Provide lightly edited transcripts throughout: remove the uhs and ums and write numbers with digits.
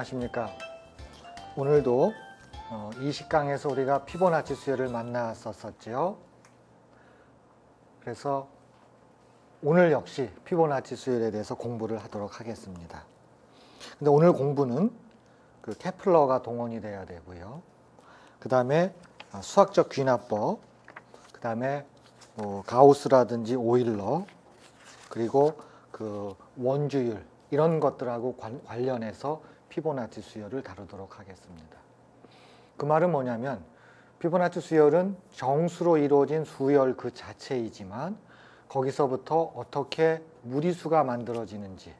안녕하십니까. 오늘도 20강에서 우리가 피보나치 수열을 만났었죠. 그래서 오늘 역시 피보나치 수열에 대해서 공부를 하도록 하겠습니다. 근데 오늘 공부는 그 케플러가 동원이 돼야 되고요. 그 다음에 수학적 귀납법, 그 다음에 가우스라든지 오일러, 그리고 그 원주율, 이런 것들하고 관련해서 피보나치 수열을 다루도록 하겠습니다. 그 말은 뭐냐면 피보나치 수열은 정수로 이루어진 수열 그 자체이지만 거기서부터 어떻게 무리수가 만들어지는지,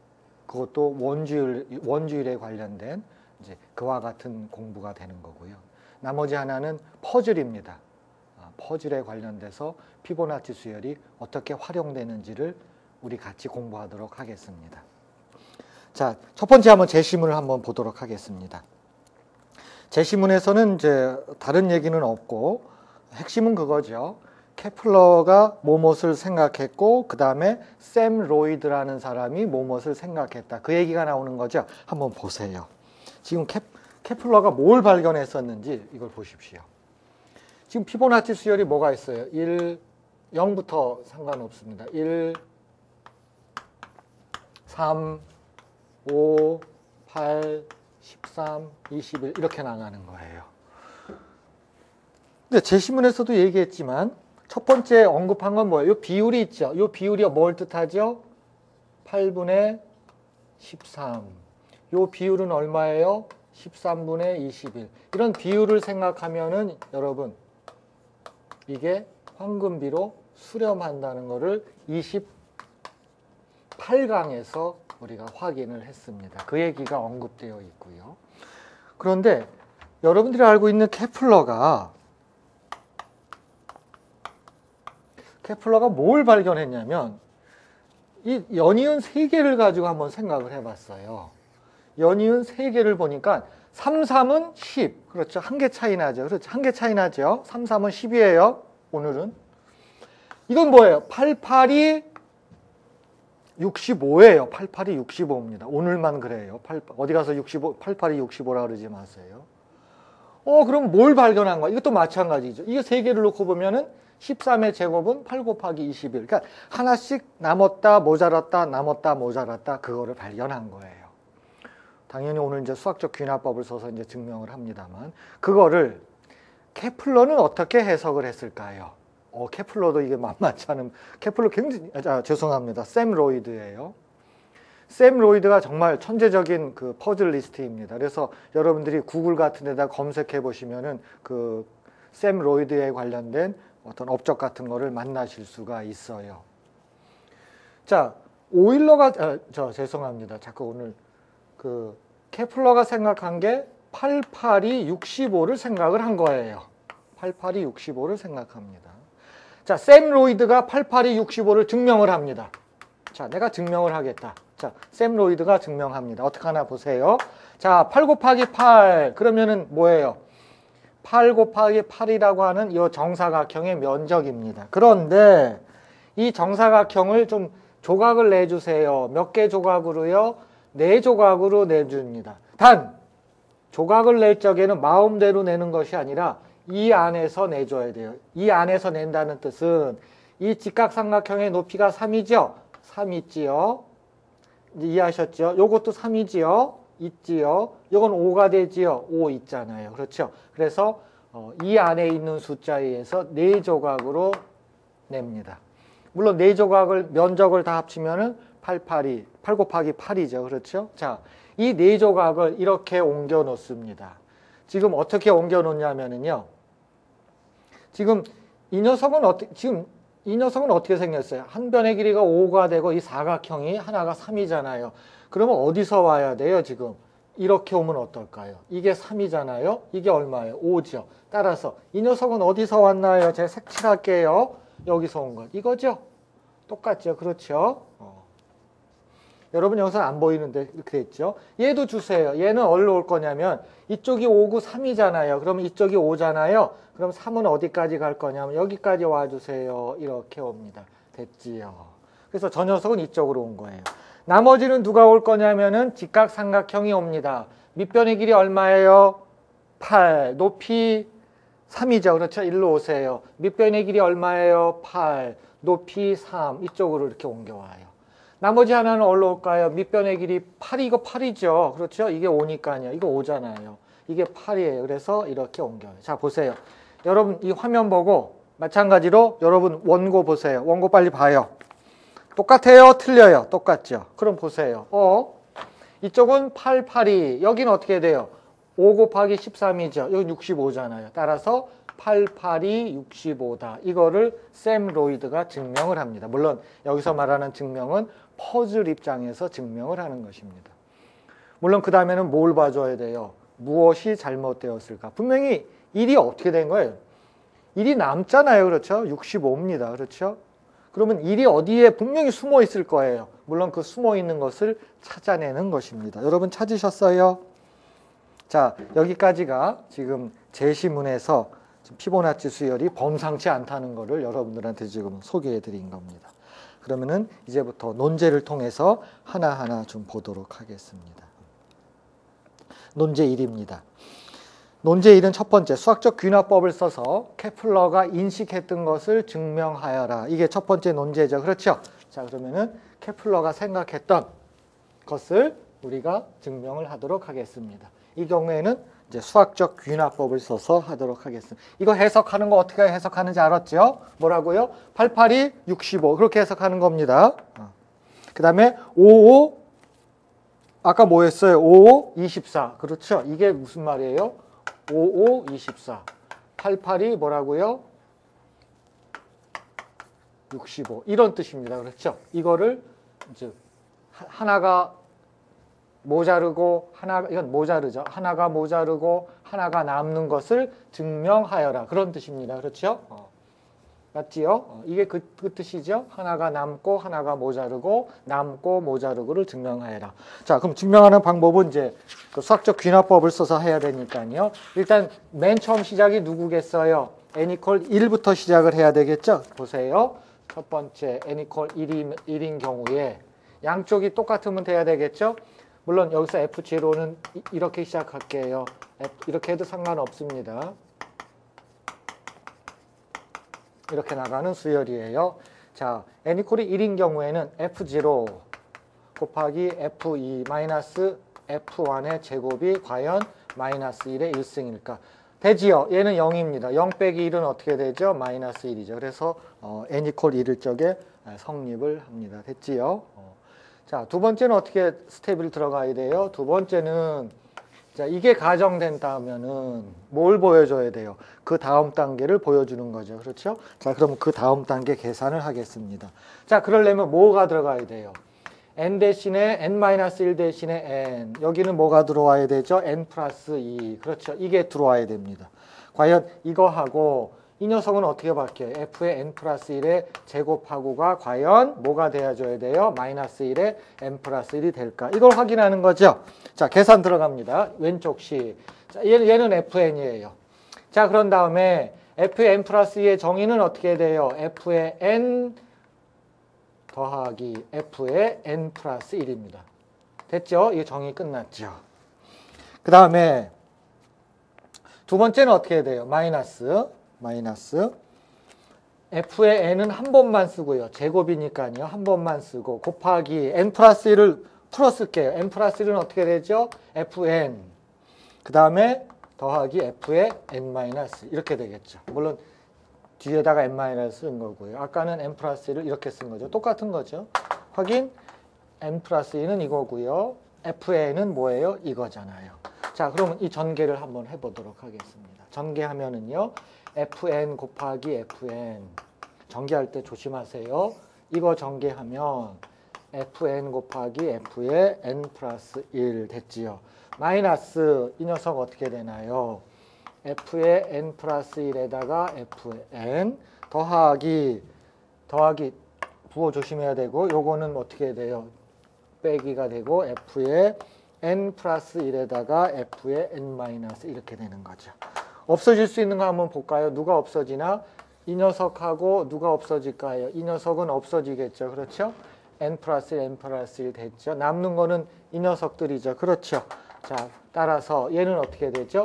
그것도 원주율에 관련된 이제 그와 같은 공부가 되는 거고요. 나머지 하나는 퍼즐입니다. 퍼즐에 관련돼서 피보나치 수열이 어떻게 활용되는지를 우리 같이 공부하도록 하겠습니다. 자, 첫 번째 한번 제시문을 한번 보도록 하겠습니다. 제시문에서는 이제 다른 얘기는 없고 핵심은 그거죠. 케플러가 뭐뭇을 생각했고 그 다음에 샘 로이드라는 사람이 뭐뭇을 생각했다. 그 얘기가 나오는 거죠. 한번 보세요. 지금 케플러가 뭘 발견했었는지 이걸 보십시오. 지금 피보나치 수열이 뭐가 있어요? 1, 0부터 상관없습니다. 1, 3, 5, 8, 13, 21 이렇게 나가는 거예요. 근데 제시문에서도 얘기했지만 첫 번째 언급한 건 뭐예요? 이 비율이 있죠. 이 비율이 뭘 뜻하죠? 8분의 13. 이 비율은 얼마예요? 13분의 21. 이런 비율을 생각하면은 여러분 이게 황금비로 수렴한다는 것을 28강에서 우리가 확인을 했습니다. 그 얘기가 언급되어 있고요. 그런데 여러분들이 알고 있는 케플러가 뭘 발견했냐면 이 연이은 3개를 가지고 한번 생각을 해봤어요. 연이은 3개를 보니까 3, 3은 10. 그렇죠. 한 개 차이 나죠. 그렇죠. 한 개 차이 나죠. 3, 3은 10이에요. 오늘은. 이건 뭐예요? 8, 8이 65예요. 88이 65입니다. 오늘만 그래요. 어디 가서 88이 65라 그러지 마세요. 그럼 뭘 발견한 거야? 이것도 마찬가지죠. 이게 3개를 놓고 보면은 13의 제곱은 8 곱하기 21. 그러니까 하나씩 남았다, 모자랐다, 남았다, 모자랐다, 그거를 발견한 거예요. 당연히 오늘 이제 수학적 귀납법을 써서 이제 증명을 합니다만, 그거를 케플러는 어떻게 해석을 했을까요? 케플러도 이게 만만치 않은, 케플러 굉장히, 죄송합니다. 샘 로이드예요. 샘 로이드가 정말 천재적인 그 퍼즐리스트입니다. 그래서 여러분들이 구글 같은 데다 검색해 보시면은 그 샘 로이드에 관련된 어떤 업적 같은 거를 만나실 수가 있어요. 자, 오일러가, 죄송합니다. 자꾸 오늘 그 케플러가 생각한 게 88이 65를 생각을 한 거예요. 88이 65를 생각합니다. 자, 샘 로이드가 88이 65를 증명을 합니다. 자, 내가 증명을 하겠다. 자, 샘 로이드가 증명합니다. 어떻게 하나 보세요. 자, 8 곱하기 8. 그러면은 뭐예요? 8 곱하기 8이라고 하는 이 정사각형의 면적입니다. 그런데 이 정사각형을 좀 조각을 내주세요. 몇 개 조각으로요? 4조각으로 내줍니다. 단, 조각을 낼 적에는 마음대로 내는 것이 아니라 이 안에서 내줘야 돼요. 이 안에서 낸다는 뜻은 이 직각삼각형의 높이가 3이죠? 3 있지요? 이해하셨죠? 요것도 3이지요? 있지요? 요건 5가 되지요? 5 있잖아요. 그렇죠? 그래서 이 안에 있는 숫자에 의해서 4조각으로 냅니다. 물론 4조각을, 면적을 다 합치면은 8 곱하기 8이죠. 그렇죠? 자, 이 4조각을 이렇게 옮겨 놓습니다. 지금 어떻게 옮겨 놓냐면은요. 지금 이 녀석은 어떻게 생겼어요? 한 변의 길이가 5가 되고 이 사각형이 하나가 3이잖아요. 그러면 어디서 와야 돼요, 지금? 이렇게 오면 어떨까요? 이게 3이잖아요. 이게 얼마예요? 5죠. 따라서 이 녀석은 어디서 왔나요? 제가 색칠할게요. 여기서 온 것. 이거죠? 똑같죠? 그렇죠? 여러분 여기서 안 보이는데 이렇게 됐죠? 얘도 주세요. 얘는 어디로 올 거냐면 이쪽이 5고 3이잖아요. 그러면 이쪽이 5잖아요. 그럼 3은 어디까지 갈 거냐면 여기까지 와주세요. 이렇게 옵니다. 됐지요? 그래서 저 녀석은 이쪽으로 온 거예요. 나머지는 누가 올 거냐면은 직각삼각형이 옵니다. 밑변의 길이 얼마예요? 8. 높이 3이죠. 그렇죠? 일로 오세요. 밑변의 길이 얼마예요? 8. 높이 3. 이쪽으로 이렇게 옮겨와요. 나머지 하나는 어디로 올까요? 밑변의 길이 8이 이거 8이죠. 그렇죠? 이게 5니까요. 이거 5잖아요. 이게 8이에요. 그래서 이렇게 옮겨요. 자, 보세요. 여러분 이 화면 보고 마찬가지로 여러분 원고 보세요. 원고 빨리 봐요. 똑같아요? 틀려요? 똑같죠? 그럼 보세요. 이쪽은 8, 8이 여기는 어떻게 돼요? 5 곱하기 13이죠. 여기 65잖아요. 따라서 8, 8이 65다. 이거를 샘 로이드가 증명을 합니다. 물론 여기서 말하는 증명은 퍼즐 입장에서 증명을 하는 것입니다. 물론 그 다음에는 뭘 봐줘야 돼요? 무엇이 잘못되었을까? 분명히 1이 어떻게 된 거예요? 1이 남잖아요. 그렇죠? 65입니다. 그렇죠? 그러면 1이 어디에 분명히 숨어 있을 거예요. 물론 그 숨어 있는 것을 찾아내는 것입니다. 여러분 찾으셨어요? 자, 여기까지가 지금 제시문에서 피보나치 수열이 범상치 않다는 것을 여러분들한테 지금 소개해 드린 겁니다. 그러면은 이제부터 논제를 통해서 하나하나 좀 보도록 하겠습니다. 논제 1입니다. 논제 1은 첫 번째, 수학적 귀납법을 써서 케플러가 인식했던 것을 증명하여라. 이게 첫 번째 논제죠. 그렇죠? 자, 그러면은 케플러가 생각했던 것을 우리가 증명을 하도록 하겠습니다. 이 경우에는 이제 수학적 귀납법을 써서 하도록 하겠습니다. 이거 해석하는 거 어떻게 해석하는지 알았죠? 뭐라고요? 88이 65 그렇게 해석하는 겁니다. 그 다음에 55 아까 뭐 했어요? 55 24 그렇죠? 이게 무슨 말이에요? 55 24 88이 뭐라고요? 65 이런 뜻입니다. 그렇죠? 이거를 이제 하나가 모자르고 이건 모자르죠. 하나가 모자르고 하나가 남는 것을 증명하여라. 그런 뜻입니다. 그렇죠? 맞지요? 이게 그 뜻이죠. 하나가 남고 하나가 모자르고 남고 모자르고를 증명하여라. 자, 그럼 증명하는 방법은 이제 그 수학적 귀납법을 써서 해야 되니까요. 일단 맨 처음 시작이 누구겠어요? n equal 1부터 시작을 해야 되겠죠? 보세요. 첫 번째 n equal 1인 경우에 양쪽이 똑같으면 돼야 되겠죠? 물론 여기서 F0는 이렇게 시작할게요. 이렇게 해도 상관없습니다. 이렇게 나가는 수열이에요. 자, n equal 1인 경우에는 F0 곱하기 F2 마이너스 F1의 제곱이 과연 마이너스 1의 1승일까? 되지요? 얘는 0입니다. 0 빼기 1은 어떻게 되죠? 마이너스 1이죠. 그래서 n equal 1일 적에 성립을 합니다. 됐지요? 자, 두 번째는 어떻게 스텝을 들어가야 돼요? 두 번째는 자, 이게 가정된다면은 뭘 보여줘야 돼요? 그 다음 단계를 보여주는 거죠. 그렇죠? 자, 그럼 그 다음 단계 계산을 하겠습니다. 자, 그러려면 뭐가 들어가야 돼요? n 대신에 n-1 대신에 n. 여기는 뭐가 들어와야 되죠? n 플러스 2. 그렇죠? 이게 들어와야 됩니다. 과연 이거하고 이 녀석은 어떻게 바뀌어요? f의 n 플러스 1의 제곱하고가 과연 뭐가 되어줘야 돼요? 마이너스 1의 n 플러스 1이 될까? 이걸 확인하는 거죠. 자, 계산 들어갑니다. 왼쪽 시. 자, 얘는 fn이에요. 자, 그런 다음에 f의 n 플러스 2의 정의는 어떻게 돼요? f의 n 더하기 f의 n 플러스 1입니다. 됐죠? 이게 정의 끝났죠. 그 다음에 두 번째는 어떻게 돼요? 마이너스 f의 n은 한 번만 쓰고요. 제곱이니까요. 한 번만 쓰고 곱하기 n 플러스 1을 풀어쓸게요. n 플러스 1은 어떻게 되죠? fn 그 다음에 더하기 f의 n 마이너스 이렇게 되겠죠. 물론 뒤에다가 n 마이너스 쓴 거고요. 아까는 n 플러스 1을 이렇게 쓴 거죠. 똑같은 거죠. 확인 n 플러스 2는 이거고요. fn은 뭐예요? 이거잖아요. 자, 그러면 이 전개를 한번 해보도록 하겠습니다. 전개하면은요. fn 곱하기 fn 전개할 때 조심하세요. 이거 전개하면 fn 곱하기 f의 n 플러스 1 됐지요. 마이너스 이 녀석 어떻게 되나요? f의 n 플러스 1에다가 fn 더하기 부호 조심해야 되고 요거는 어떻게 돼요? 빼기가 되고 f의 n 플러스 1에다가 f의 n 마이너스 이렇게 되는 거죠. 없어질 수 있는 거 한번 볼까요? 누가 없어지나? 이 녀석하고 누가 없어질까요? 이 녀석은 없어지겠죠. 그렇죠? n 플러스 1 됐죠. 남는 거는 이 녀석들이죠. 그렇죠. 자, 따라서 얘는 어떻게 되죠?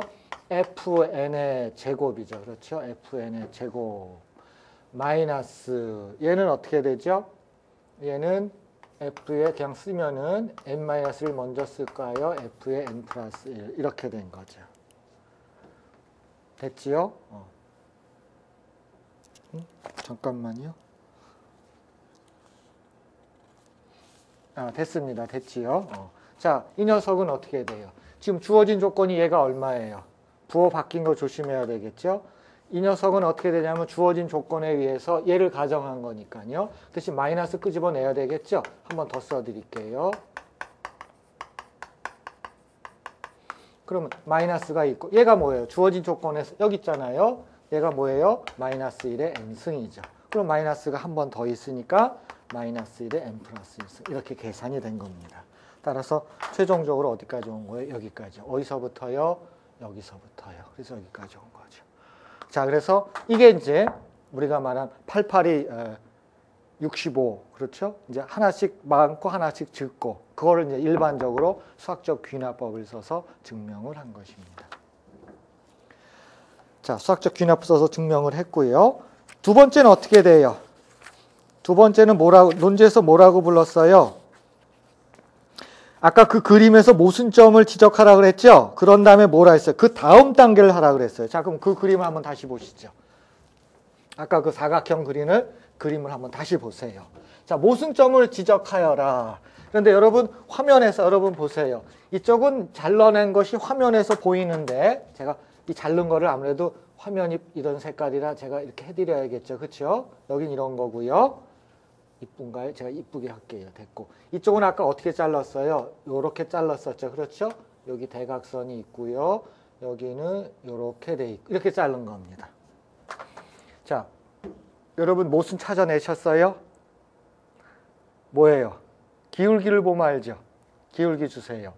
fn의 제곱이죠. 그렇죠? fn의 제곱. 마이너스 얘는 어떻게 되죠? 얘는 f에 그냥 쓰면은 n-를 먼저 쓸까요? f의 n 플러스 1 이렇게 된 거죠. 됐지요? 잠깐만요. 됐습니다. 됐지요? 자, 이 녀석은 어떻게 돼요? 지금 주어진 조건이 얘가 얼마예요? 부호 바뀐 거 조심해야 되겠죠? 이 녀석은 어떻게 되냐면 주어진 조건에 의해서 얘를 가정한 거니까요. 대신 마이너스 끄집어내야 되겠죠? 한 번 더 써드릴게요. 그러면 마이너스가 있고 얘가 뭐예요? 주어진 조건에서 여기 있잖아요. 얘가 뭐예요? 마이너스 1의 n승이죠. 그럼 마이너스가 한 번 더 있으니까 마이너스 1의 n 플러스 1승 이렇게 계산이 된 겁니다. 따라서 최종적으로 어디까지 온 거예요? 여기까지. 어디서부터요? 여기서부터요. 그래서 여기까지 온 거죠. 자, 그래서 이게 이제 우리가 말한 88이 65, 그렇죠? 이제 하나씩 많고 하나씩 적고 그거를 이제 일반적으로 수학적 귀납법을 써서 증명을 한 것입니다. 자, 수학적 귀납 써서 증명을 했고요. 두 번째는 어떻게 돼요? 두 번째는 뭐라고 논제에서 뭐라고 불렀어요? 아까 그 그림에서 모순점을 지적하라 그랬죠? 그런 다음에 뭐라 했어요? 그 다음 단계를 하라 그랬어요. 자, 그럼 그 그림을 한번 다시 보시죠. 아까 그 사각형 그림을 한번 다시 보세요. 자, 모순점을 지적하여라. 그런데 여러분 화면에서 여러분 보세요. 이쪽은 잘라낸 것이 화면에서 보이는데 제가 이 자른 거를 아무래도 화면이 이런 색깔이라 제가 이렇게 해드려야겠죠. 그렇죠? 여긴 이런 거고요. 이쁜가요? 제가 이쁘게 할게요. 됐고. 이쪽은 아까 어떻게 잘랐어요? 요렇게 잘랐었죠. 그렇죠? 여기 대각선이 있고요. 여기는 요렇게 돼 있고 이렇게 자른 겁니다. 자, 여러분 모순 찾아내셨어요? 뭐예요? 기울기를 보면 알죠? 기울기 주세요.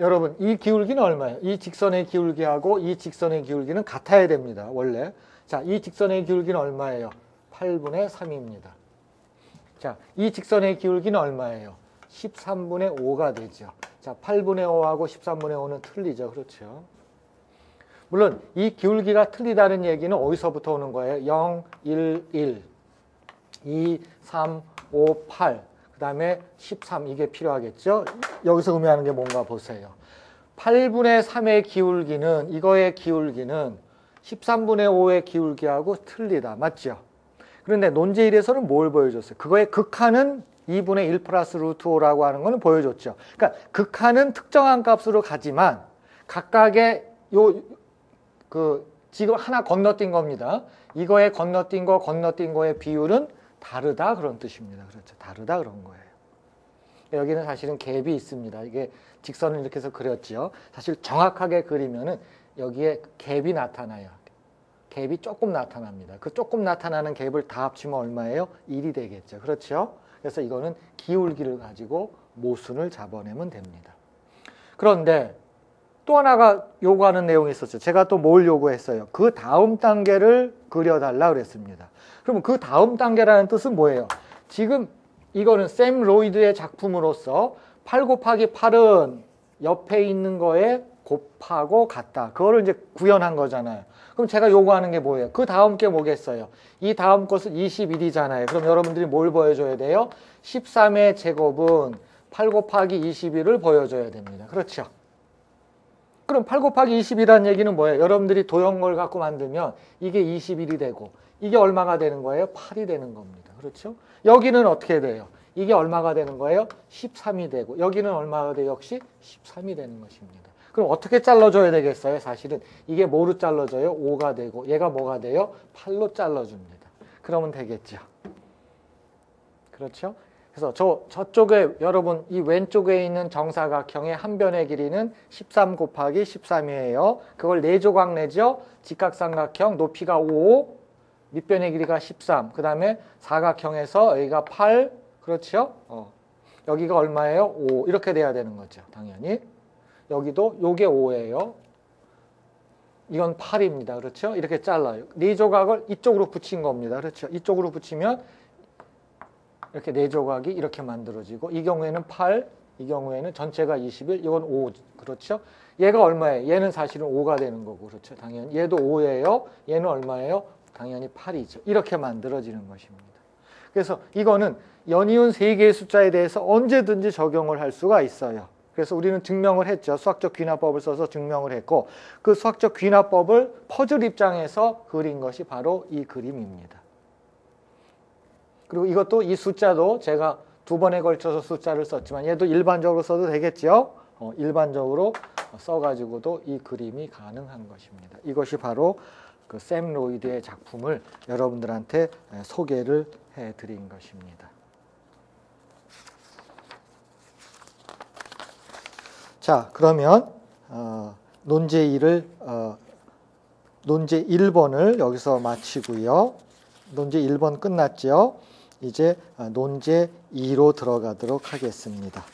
여러분 이 기울기는 얼마예요? 이 직선의 기울기하고 이 직선의 기울기는 같아야 됩니다. 원래. 자, 이 직선의 기울기는 얼마예요? 8분의 3입니다. 자, 이 직선의 기울기는 얼마예요? 13분의 5가 되죠. 자, 8분의 5하고 13분의 5는 틀리죠. 그렇죠? 물론 이 기울기가 틀리다는 얘기는 어디서부터 오는 거예요? 0, 1, 1, 2, 3, 5, 8, 그 다음에 13 이게 필요하겠죠? 여기서 의미하는 게 뭔가 보세요. 8분의 3의 기울기는 이거의 기울기는 13분의 5의 기울기하고 틀리다. 맞죠? 그런데 논제 1에서는 뭘 보여줬어요? 그거의 극한은 2분의 1 플러스 루트 5라고 하는 거는 보여줬죠. 그러니까 극한은 특정한 값으로 가지만 각각의 지금 하나 건너뛴 겁니다. 이거에 건너뛴 거의 비율은 다르다 그런 뜻입니다. 그렇죠. 다르다 그런 거예요. 여기는 사실은 갭이 있습니다. 이게 직선을 이렇게 해서 그렸죠. 사실 정확하게 그리면은 여기에 갭이 나타나요. 갭이 조금 나타납니다. 그 조금 나타나는 갭을 다 합치면 얼마예요? 1이 되겠죠. 그렇죠? 그래서 이거는 기울기를 가지고 모순을 잡아내면 됩니다. 그런데 또 하나가 요구하는 내용이 있었죠. 제가 또 뭘 요구했어요? 그 다음 단계를 그려달라 그랬습니다. 그러면 그 다음 단계라는 뜻은 뭐예요? 지금 이거는 샘 로이드의 작품으로서 8 곱하기 8은 옆에 있는 거에 곱하고 같다. 그거를 이제 구현한 거잖아요. 그럼 제가 요구하는 게 뭐예요? 그 다음 게 뭐겠어요? 이 다음 것은 21이잖아요. 그럼 여러분들이 뭘 보여줘야 돼요? 13의 제곱은 8 곱하기 21을 보여줘야 됩니다. 그렇죠? 그럼 8 곱하기 20이라는 얘기는 뭐예요? 여러분들이 도형을 갖고 만들면 이게 21이 되고 이게 얼마가 되는 거예요? 8이 되는 겁니다. 그렇죠? 여기는 어떻게 돼요? 이게 얼마가 되는 거예요? 13이 되고 여기는 얼마가 돼요? 역시 13이 되는 것입니다. 그럼 어떻게 잘라줘야 되겠어요? 사실은 이게 뭐로 잘라져요? 5가 되고 얘가 뭐가 돼요? 8로 잘라줍니다. 그러면 되겠죠. 그렇죠? 그래서 저쪽에 여러분 이 왼쪽에 있는 정사각형의 한 변의 길이는 13 곱하기 13이에요. 그걸 4조각 내죠. 직각삼각형 높이가 5, 밑변의 길이가 13. 그 다음에 사각형에서 여기가 8. 그렇죠? 여기가 얼마예요? 5. 이렇게 돼야 되는 거죠. 당연히. 여기도 요게 5예요. 이건 8입니다. 그렇죠? 이렇게 잘라요. 4조각을 이쪽으로 붙인 겁니다. 그렇죠? 이쪽으로 붙이면 이렇게 4조각이 이렇게 만들어지고 이 경우에는 8, 이 경우에는 전체가 21, 이건 5, 그렇죠? 얘가 얼마예요? 얘는 사실은 5가 되는 거고, 그렇죠? 당연히. 얘도 5예요. 얘는 얼마예요? 당연히 8이죠. 이렇게 만들어지는 것입니다. 그래서 이거는 연이은 3개의 숫자에 대해서 언제든지 적용을 할 수가 있어요. 그래서 우리는 증명을 했죠. 수학적 귀납법을 써서 증명을 했고, 그 수학적 귀납법을 퍼즐 입장에서 그린 것이 바로 이 그림입니다. 그리고 이것도 이 숫자도 제가 2번에 걸쳐서 숫자를 썼지만 얘도 일반적으로 써도 되겠죠. 일반적으로 써가지고도 이 그림이 가능한 것입니다. 이것이 바로 그 샘 로이드의 작품을 여러분들한테 소개를 해드린 것입니다. 자, 그러면 논제 1번을 여기서 마치고요. 논제 1번 끝났죠. 이제 논제 2로 들어가도록 하겠습니다.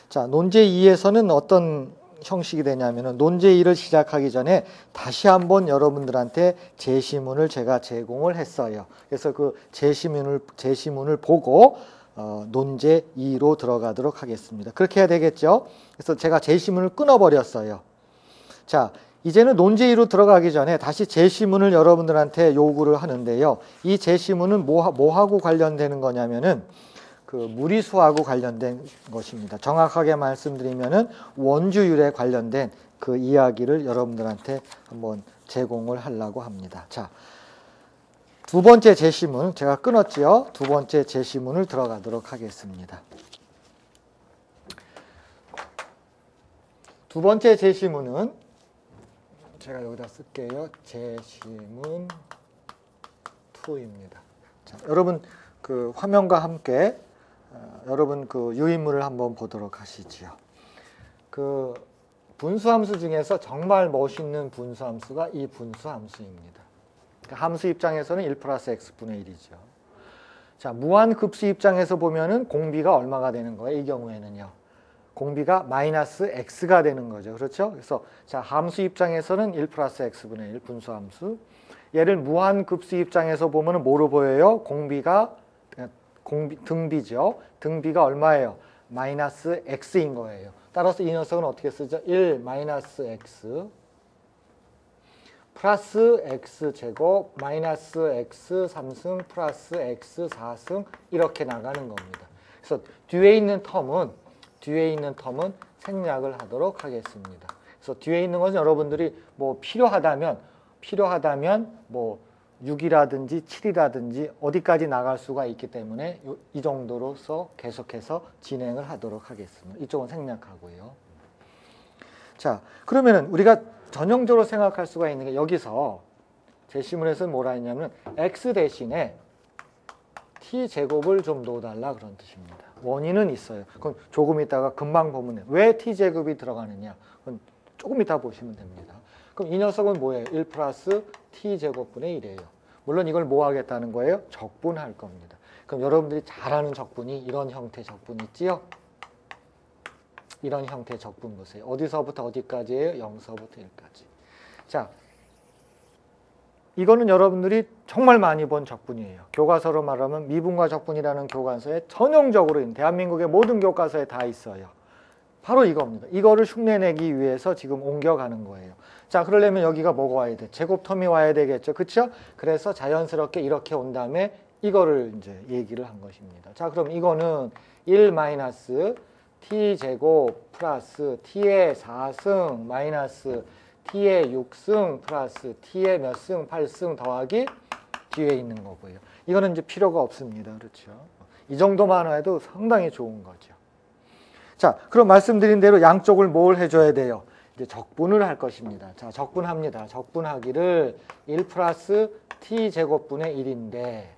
자, 논제 2에서는 어떤 형식이 되냐면은 논제 2를 시작하기 전에 다시 한번 여러분들한테 제시문을 제가 제공을 했어요. 그래서 그 제시문을 보고 논제 2로 들어가도록 하겠습니다. 그렇게 해야 되겠죠? 그래서 제가 제시문을 끊어버렸어요. 자, 이제는 논제 2로 들어가기 전에 다시 제시문을 여러분들한테 요구를 하는데요. 이 제시문은 뭐하고 관련되는 거냐면은 그 무리수하고 관련된 것입니다. 정확하게 말씀드리면은 원주율에 관련된 그 이야기를 여러분들한테 한번 제공을 하려고 합니다. 자, 두 번째 제시문, 제가 끊었지요. 두 번째 제시문을 들어가도록 하겠습니다. 두 번째 제시문은 제가 여기다 쓸게요. 제시문 2입니다. 자, 여러분 그 화면과 함께 여러분 그 유인물을 한번 보도록 하시지요. 그 분수함수 중에서 정말 멋있는 분수함수가 이 분수함수입니다. 그러니까 함수 입장에서는 1 플러스 x분의 1이죠. 자, 무한급수 입장에서 보면은 공비가 얼마가 되는 거예요? 이 경우에는요. 공비가 마이너스 x가 되는 거죠. 그렇죠? 그래서 자, 함수 입장에서는 1 플러스 x분의 1 분수함수. 얘를 무한급수 입장에서 보면은 뭐로 보여요? 등비죠. 등비가 얼마예요? 마이너스 x인 거예요. 따라서 이 녀석은 어떻게 쓰죠? 1 마이너스 x 플러스 x제곱 마이너스 x 3승 플러스 x 4승 이렇게 나가는 겁니다. 그래서 뒤에 있는 텀은 생략을 하도록 하겠습니다. 그래서 뒤에 있는 것은 여러분들이 뭐 필요하다면 뭐 6이라든지 7이라든지 어디까지 나갈 수가 있기 때문에 이 정도로서 계속해서 진행을 하도록 하겠습니다. 이쪽은 생략하고요. 자, 그러면은 우리가 전형적으로 생각할 수가 있는 게 여기서 제시문에서는 뭐라 했냐면 x 대신에 t제곱을 좀 넣어달라 그런 뜻입니다. 원인은 있어요. 그럼 조금 있다가 금방 보면 왜 t제곱이 들어가느냐? 그건 조금 이따 보시면 됩니다. 그럼 이 녀석은 뭐예요? 1 플러스 t제곱분의 1이에요. 물론 이걸 뭐 하겠다는 거예요? 적분할 겁니다. 그럼 여러분들이 잘 아는 적분이 이런 형태 적분 있지요? 이런 형태 적분 보세요. 어디서부터 어디까지예요? 0서부터 1까지. 자, 이거는 여러분들이 정말 많이 본 적분이에요. 교과서로 말하면 미분과 적분이라는 교과서에 전형적으로 대한민국의 모든 교과서에 다 있어요. 바로 이겁니다. 이거를 흉내내기 위해서 지금 옮겨가는 거예요. 자, 그러려면 여기가 뭐가 와야 돼? 제곱텀이 와야 되겠죠. 그렇죠? 그래서 자연스럽게 이렇게 온 다음에 이거를 이제 얘기를 한 것입니다. 자, 그럼 이거는 1 마이너스 t제곱 플러스 t의 4승 마이너스 t의 6승 플러스 t의 몇 승? 8승 더하기 뒤에 있는 거고요. 이거는 이제 필요가 없습니다. 그렇죠? 이 정도만 해도 상당히 좋은 거죠. 자, 그럼 말씀드린 대로 양쪽을 뭘 해줘야 돼요? 이제 적분을 할 것입니다. 자, 적분합니다. 적분하기를 1 플러스 t제곱분의 1인데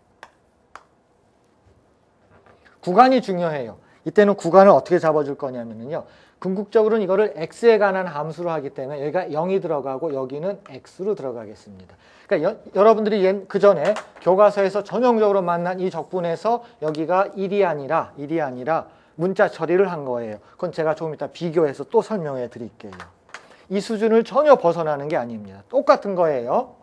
구간이 중요해요. 이때는 구간을 어떻게 잡아줄 거냐면요. 궁극적으로는 이거를 x에 관한 함수로 하기 때문에 여기가 0이 들어가고 여기는 x로 들어가겠습니다. 그러니까 여러분들이 그 전에 교과서에서 전형적으로 만난 이 적분에서 여기가 1이 아니라 문자 처리를 한 거예요. 그건 제가 조금 이따 비교해서 또 설명해 드릴게요. 이 수준을 전혀 벗어나는 게 아닙니다. 똑같은 거예요.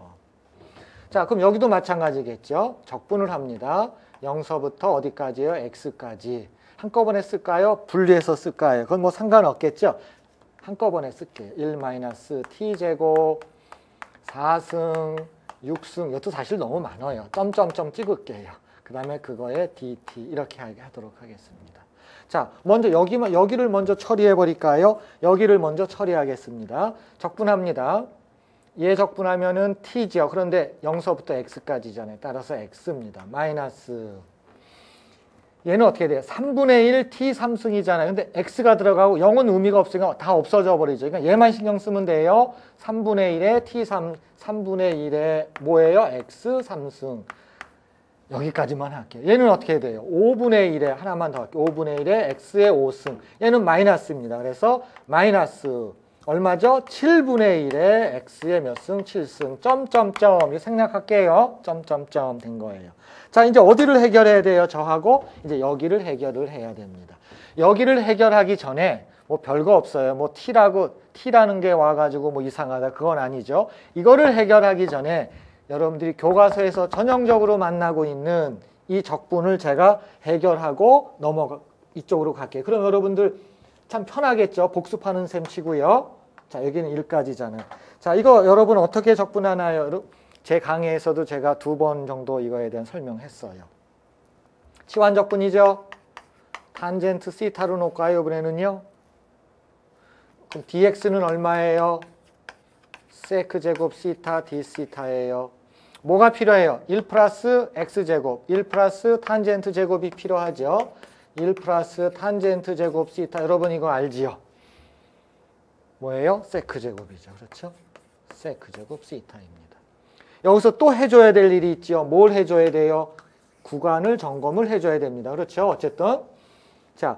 자, 그럼 여기도 마찬가지겠죠. 적분을 합니다. 0서부터 어디까지요? x까지. 한꺼번에 쓸까요? 분리해서 쓸까요? 그건 뭐 상관없겠죠? 한꺼번에 쓸게요. 1-t제곱 4승 6승 이것도 사실 너무 많아요. 점점점 찍을게요. 그 다음에 그거에 dt 이렇게 하도록 하겠습니다. 자, 먼저 여기를 먼저 처리해 버릴까요? 여기를 먼저 처리하겠습니다. 적분합니다. 얘 적분하면은 t죠. 그런데 0서부터 x까지잖아요. 따라서 x입니다. 마이너스 얘는 어떻게 돼요? 3분의 1 t 3승이잖아요. 근데 x가 들어가고 0은 의미가 없으니까 다 없어져 버리죠. 그러니까 얘만 신경 쓰면 돼요. 3분의 1에 t 3분의 1에 뭐예요? x 3승. 여기까지만 할게요. 얘는 어떻게 돼요? 5분의 1에 하나만 더 할게요. 5분의 1에 x의 5승. 얘는 마이너스입니다. 그래서 마이너스 얼마죠? 7분의 1에 x의 몇 승? 7승. 점점점. 이거 생략할게요. 점점점 된 거예요. 자, 이제 어디를 해결해야 돼요? 저하고 이제 여기를 해결을 해야 됩니다. 여기를 해결하기 전에 뭐 별거 없어요. 뭐 t라는 게 와가지고 뭐 이상하다. 그건 아니죠. 이거를 해결하기 전에 여러분들이 교과서에서 전형적으로 만나고 있는 이 적분을 제가 해결하고 이쪽으로 갈게요. 그럼 여러분들 참 편하겠죠. 복습하는 셈 치고요. 자, 여기는 1까지잖아요. 자, 이거 여러분 어떻게 적분하나요? 제 강의에서도 제가 2번 정도 이거에 대한 설명했어요. 치환 적분이죠. 탄젠트 시타로 놓을까요? 이번에는요. 그럼 dx는 얼마예요? 세크 제곱 시타 d 시타예요. 뭐가 필요해요? 1 플러스 x제곱, 1 플러스 탄젠트 제곱이 필요하죠. 1 플러스 탄젠트 제곱 시타. 여러분 이거 알지요? 뭐예요? 세크 제곱이죠. 그렇죠? 세크 제곱 시타입니다. 여기서 또 해줘야 될 일이 있죠. 뭘 해줘야 돼요? 구간을 점검을 해줘야 됩니다. 그렇죠? 어쨌든 자,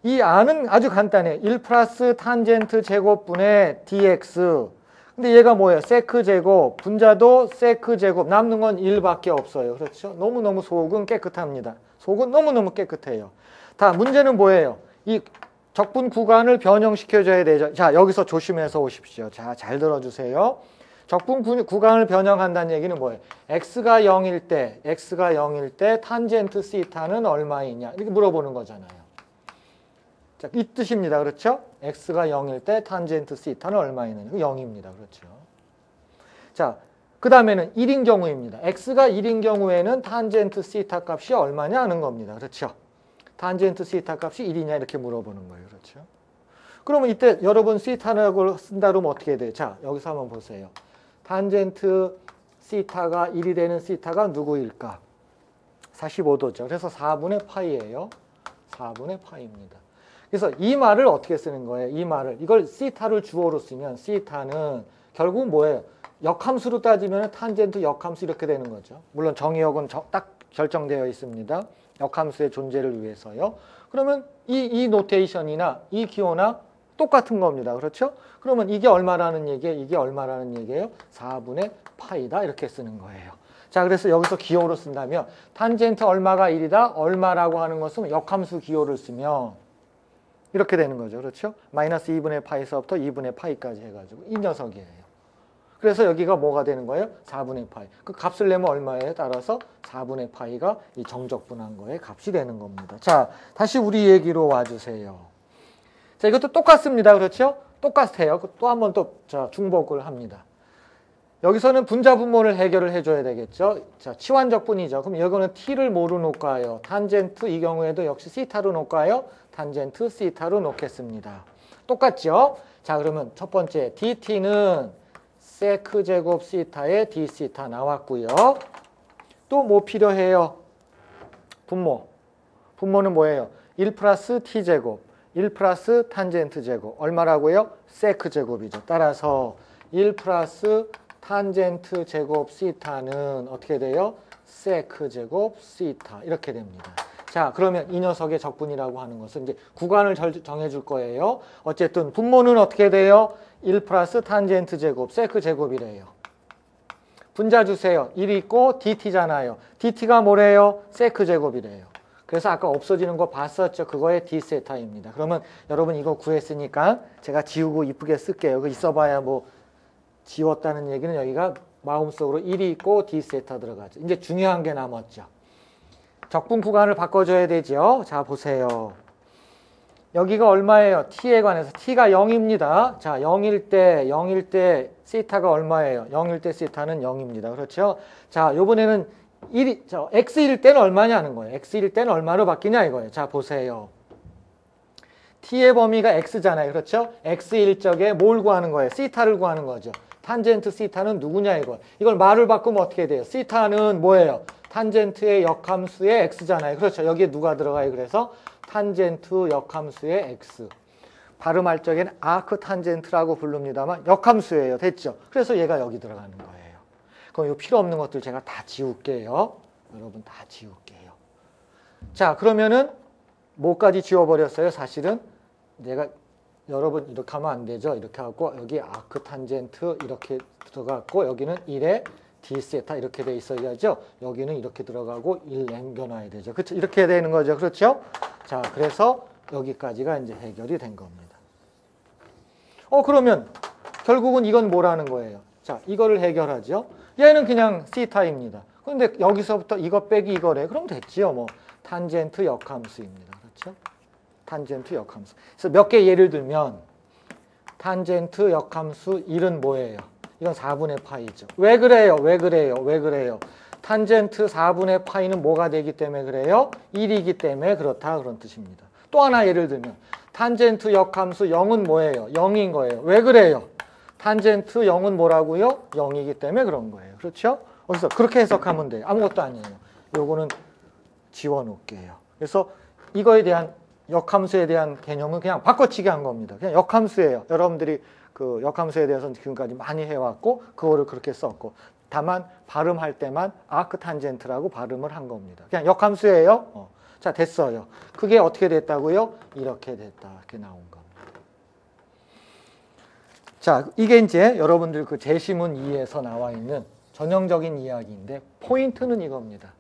이 안은 아주 간단해요. 1 플러스 탄젠트 제곱분의 dx. 근데 얘가 뭐예요? 세크 제곱, 분자도 세크 제곱. 남는 건 1밖에 없어요. 그렇죠? 너무너무 속은 깨끗합니다. 속은 너무너무 깨끗해요. 다 문제는 뭐예요? 이 적분 구간을 변형시켜줘야 되죠. 자, 여기서 조심해서 오십시오. 자, 잘 들어주세요. 적분 구간을 변형한다는 얘기는 뭐예요? x가 0일 때 탄젠트 시타는 얼마이냐? 이렇게 물어보는 거잖아요. 자, 이 뜻입니다. 그렇죠? x가 0일 때 탄젠트 시타는 얼마이냐? 0입니다. 그렇죠? 자, 그 다음에는 1인 경우입니다. x가 1인 경우에는 탄젠트 시타 값이 얼마냐 하는 겁니다. 그렇죠? 탄젠트 시타 값이 1이냐 이렇게 물어보는 거예요. 그렇죠? 그러면 이때 여러분 시타라고 쓴다 그러면 어떻게 돼요? 자, 여기서 한번 보세요. 탄젠트 시타가 1이 되는 시타가 누구일까? 45도죠. 그래서 4분의 파이예요. 4분의 파이입니다. 그래서 이 말을 어떻게 쓰는 거예요? 이 말을. 이걸 시타를 주어로 쓰면 시타는 결국 뭐예요? 역함수로 따지면 탄젠트 역함수 이렇게 되는 거죠. 물론 정의역은 딱 결정되어 있습니다. 역함수의 존재를 위해서요. 그러면 이 노테이션이나 이 기호나 똑같은 겁니다. 그렇죠? 그러면 이게 얼마라는 얘기예요? 이게 얼마라는 얘기예요? 4분의 파이다 이렇게 쓰는 거예요. 자, 그래서 여기서 기호로 쓴다면 탄젠트 얼마가 1이다? 얼마라고 하는 것은 역함수 기호를 쓰면 이렇게 되는 거죠. 그렇죠? 마이너스 2분의 파이서부터 2분의 파이까지 해가지고 이 녀석이에요. 그래서 여기가 뭐가 되는 거예요? 4분의 파이. 그 값을 내면 얼마예요? 따라서 4분의 파이가 이 정적분한 거의 값이 되는 겁니다. 자, 다시 우리 얘기로 와주세요. 자, 이것도 똑같습니다. 그렇죠? 똑같아요. 또 한 번 또 중복을 합니다. 여기서는 분자 분모를 해결을 해줘야 되겠죠. 자, 치환적분이죠. 그럼 이거는 t를 뭐로 놓을까요? 탄젠트 이 경우에도 역시 시타로 놓을까요? 탄젠트 시타로 놓겠습니다. 똑같죠? 자, 그러면 첫 번째 dt는 세크 제곱 시타의 d 시타 나왔고요. 또 뭐 필요해요? 분모. 분모는 뭐예요? 1 플러스 t 제곱, 1 플러스 탄젠트 제곱. 얼마라고요? 세크 제곱이죠. 따라서 1 플러스 탄젠트 제곱 시타는 어떻게 돼요? 세크 제곱 시타 이렇게 됩니다. 자, 그러면 이 녀석의 적분이라고 하는 것은 이제 구간을 정해줄 거예요. 어쨌든 분모는 어떻게 돼요? 1 플러스 탄젠트 제곱, 세크 제곱이래요. 분자 주세요. 1이 있고 dt잖아요. dt가 뭐래요? 세크 제곱이래요. 그래서 아까 없어지는 거 봤었죠? 그거의 d세타입니다. 그러면 여러분 이거 구했으니까 제가 지우고 이쁘게 쓸게요. 그 있어봐야 뭐 지웠다는 얘기는 여기가 마음속으로 1이 있고 d세타 들어가죠. 이제 중요한 게 남았죠. 적분 구간을 바꿔줘야 되죠. 자, 보세요. 여기가 얼마예요? t에 관해서 t가 0입니다. 자, 0일 때 시타가 얼마예요? 0일 때 시타는 0입니다. 그렇죠? 자, 요번에는 x일 때는 얼마냐는 거예요. x일 때는 얼마로 바뀌냐 이거예요. 자, 보세요. t의 범위가 x잖아요. 그렇죠? x일 적에 뭘 구하는 거예요? 시타를 구하는 거죠. 탄젠트 시타는 누구냐 이거. 이걸 말을 바꾸면 어떻게 돼요? 시타는 뭐예요? 탄젠트의 역함수의 x잖아요. 그렇죠? 여기에 누가 들어가요? 그래서 탄젠트 역함수의 x. 발음할 적에는 아크 탄젠트라고 부릅니다만 역함수예요. 됐죠? 그래서 얘가 여기 들어가는 거예요. 그럼 이 필요 없는 것들 제가 다 지울게요. 여러분 다 지울게요. 자, 그러면은 뭐까지 지워버렸어요? 사실은 내가 여러분 이렇게 하면 안 되죠. 이렇게 하고 여기 아크 탄젠트 이렇게 들어갔고 여기는 1에 d 세타 이렇게 돼 있어야죠. 여기는 이렇게 들어가고 1 남겨놔야 되죠. 그렇죠? 이렇게 되는 거죠. 그렇죠? 자, 그래서 여기까지가 이제 해결이 된 겁니다. 그러면 결국은 이건 뭐라는 거예요? 자, 이거를 해결하죠. 얘는 그냥 시타입니다. 그런데 여기서부터 이거 빼기 이거래. 그럼 됐지요. 뭐 탄젠트 역함수입니다. 그렇죠? 탄젠트 역함수. 그래서 몇 개 예를 들면 탄젠트 역함수 1은 뭐예요? 이건 4분의 파이죠. 왜 그래요? 탄젠트 4분의 파이는 뭐가 되기 때문에 그래요? 1이기 때문에 그렇다 그런 뜻입니다. 또 하나 예를 들면 탄젠트 역함수 0은 뭐예요? 0인 거예요. 왜 그래요? 탄젠트 0은 뭐라고요? 0이기 때문에 그런 거예요. 그렇죠? 그래서 그렇게 해석하면 돼요. 아무것도 아니에요. 요거는 지워놓을게요. 그래서 이거에 대한 역함수에 대한 개념은 그냥 바꿔치기 한 겁니다. 그냥 역함수예요. 여러분들이 그 역함수에 대해서는 지금까지 많이 해왔고 그거를 그렇게 썼고 다만 발음할 때만 아크 탄젠트라고 발음을 한 겁니다. 그냥 역함수예요. 자, 됐어요. 그게 어떻게 됐다고요? 이렇게 됐다. 이렇게 나온 겁니다. 자, 이게 이제 여러분들 그 제시문 2에서 나와 있는 전형적인 이야기인데 포인트는 이겁니다.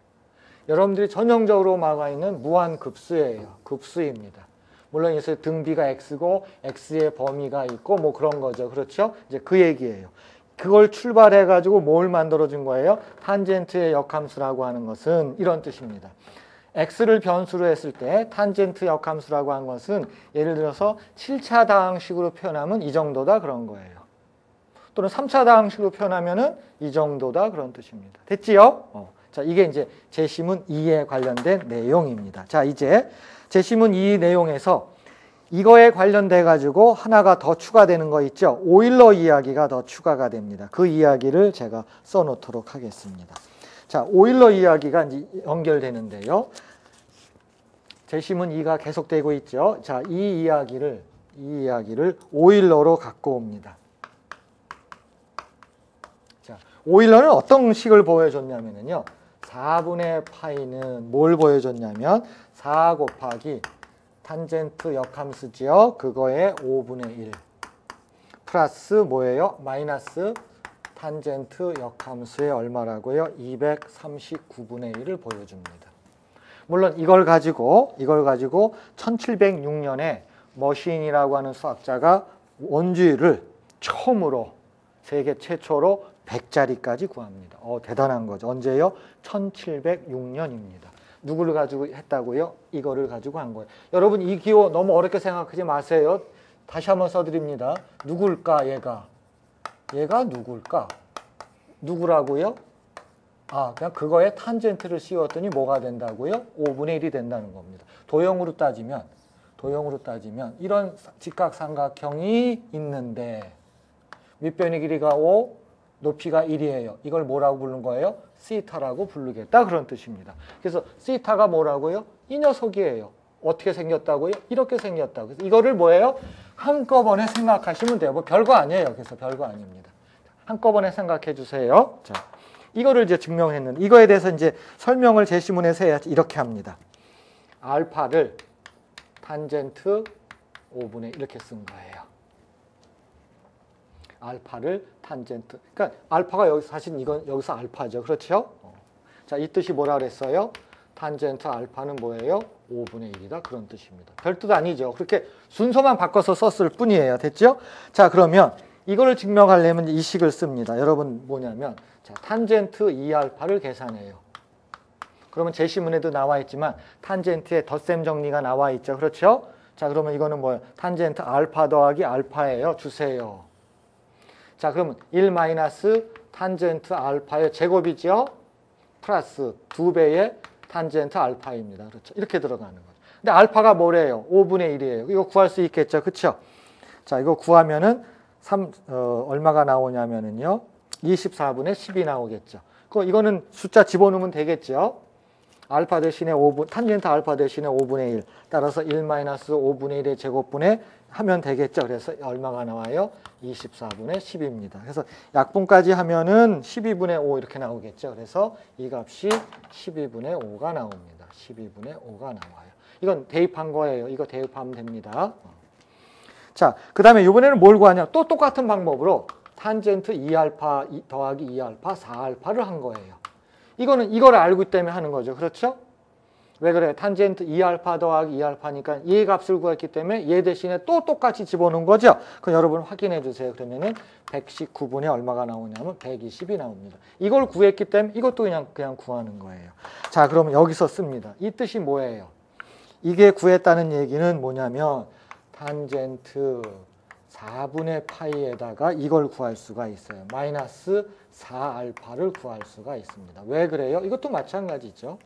여러분들이 전형적으로 나와 있는 무한급수예요. 급수입니다. 물론 여기서 등비가 x고 x의 범위가 있고 뭐 그런 거죠. 그렇죠? 이제 그 얘기예요. 그걸 출발해 가지고 뭘 만들어 준 거예요? 탄젠트의 역함수라고 하는 것은 이런 뜻입니다. x를 변수로 했을 때 탄젠트 역함수라고 하는 것은 예를 들어서 7차 다항식으로 표현하면 이 정도다 그런 거예요. 또는 3차 다항식으로 표현하면은 이 정도다 그런 뜻입니다. 됐지요? 자, 이게 이제 제시문 2에 관련된 내용입니다. 자, 이제 제시문 2 내용에서 이거에 관련돼 가지고 하나가 더 추가되는 거 있죠? 오일러 이야기가 더 추가가 됩니다. 그 이야기를 제가 써놓도록 하겠습니다. 자, 오일러 이야기가 이제 연결되는데요. 제시문 2가 계속되고 있죠. 자, 이 이야기를 오일러로 갖고 옵니다. 자, 오일러는 어떤 식을 보여줬냐면요. 4분의 파이는 뭘 보여줬냐면 4 곱하기 탄젠트 역함수지요. 그거의 5분의 1 플러스 뭐예요? 마이너스 탄젠트 역함수의 얼마라고요? 239분의 1을 보여줍니다. 물론 이걸 가지고 1706년에 머신이라고 하는 수학자가 원주율을 처음으로 세계 최초로 100자리까지 구합니다. 대단한 거죠. 언제요? 1706년입니다. 누구를 가지고 했다고요? 이거를 가지고 한 거예요. 여러분 이 기호 너무 어렵게 생각하지 마세요. 다시 한번 써드립니다. 누굴까 얘가? 얘가 누굴까? 누구라고요? 그냥 그거에 탄젠트를 씌웠더니 뭐가 된다고요? 5분의 1이 된다는 겁니다. 도형으로 따지면 이런 직각삼각형이 있는데 밑변의 길이가 5, 높이가 1이에요. 이걸 뭐라고 부르는 거예요? 시타라고 부르겠다 그런 뜻입니다. 그래서 시타가 뭐라고요? 이 녀석이에요. 어떻게 생겼다고요? 이렇게 생겼다고. 그래서 이거를 뭐예요? 한꺼번에 생각하시면 돼요. 뭐 별거 아니에요. 그래서 별거 아닙니다. 한꺼번에 생각해 주세요. 자, 이거를 이제 증명했는데 이거에 대해서 이제 설명을 제시문에서 해야지 이렇게 합니다. 알파를 탄젠트 5분의 이렇게 쓴 거예요. 알파를 탄젠트. 그러니까 알파가 여기 사실 이건 여기서 알파죠. 그렇죠? 자, 이 뜻이 뭐라 그랬어요? 탄젠트 알파는 뭐예요? 5분의 1이다. 그런 뜻입니다. 별 뜻 아니죠. 그렇게 순서만 바꿔서 썼을 뿐이에요. 됐죠? 자, 그러면 이거를 증명하려면 이 식을 씁니다. 여러분 뭐냐면 자, 탄젠트 2알파를 계산해요. 그러면 제시문에도 나와 있지만 탄젠트의 덧셈 정리가 나와 있죠. 그렇죠? 자, 그러면 이거는 뭐예요? 탄젠트 알파 더하기 알파예요. 주세요. 자, 그러면 1 마이너스 탄젠트 알파의 제곱이죠. 플러스 2배의 탄젠트 알파입니다. 그렇죠? 이렇게 들어가는 거죠. 근데 알파가 뭐래요? 5분의 1이에요. 이거 구할 수 있겠죠. 그렇죠? 자, 이거 구하면은 얼마가 나오냐면은요. 24분의 10이 나오겠죠. 이거는 숫자 집어넣으면 되겠죠. 알파 대신에 5분, 탄젠트 알파 대신에 5분의 1. 따라서 1 마이너스 5분의 1의 제곱분에 하면 되겠죠. 그래서 얼마가 나와요? 24분의 10입니다. 그래서 약분까지 하면은 12분의 5 이렇게 나오겠죠. 그래서 이 값이 12분의 5가 나옵니다. 12분의 5가 나와요. 이건 대입한 거예요. 이거 대입하면 됩니다. 자, 그 다음에 이번에는 뭘 구하냐? 또 똑같은 방법으로 탄젠트 2알파 더하기 2알파 4알파를 한 거예요. 이거는 이걸 알고 있기 때문에 하는 거죠. 그렇죠? 왜 그래요? 탄젠트 2알파 더하기 2알파니까 얘 값을 구했기 때문에 얘 대신에 또 똑같이 집어넣은 거죠. 그럼 여러분 확인해 주세요. 그러면은 119분에 얼마가 나오냐면 120이 나옵니다. 이걸 구했기 때문에 이것도 그냥 구하는 거예요. 자, 그러면 여기서 씁니다. 이 뜻이 뭐예요? 이게 구했다는 얘기는 뭐냐면 탄젠트 4분의 파이에다가 이걸 구할 수가 있어요. 마이너스 4알파를 구할 수가 있습니다. 왜 그래요? 이것도 마찬가지죠.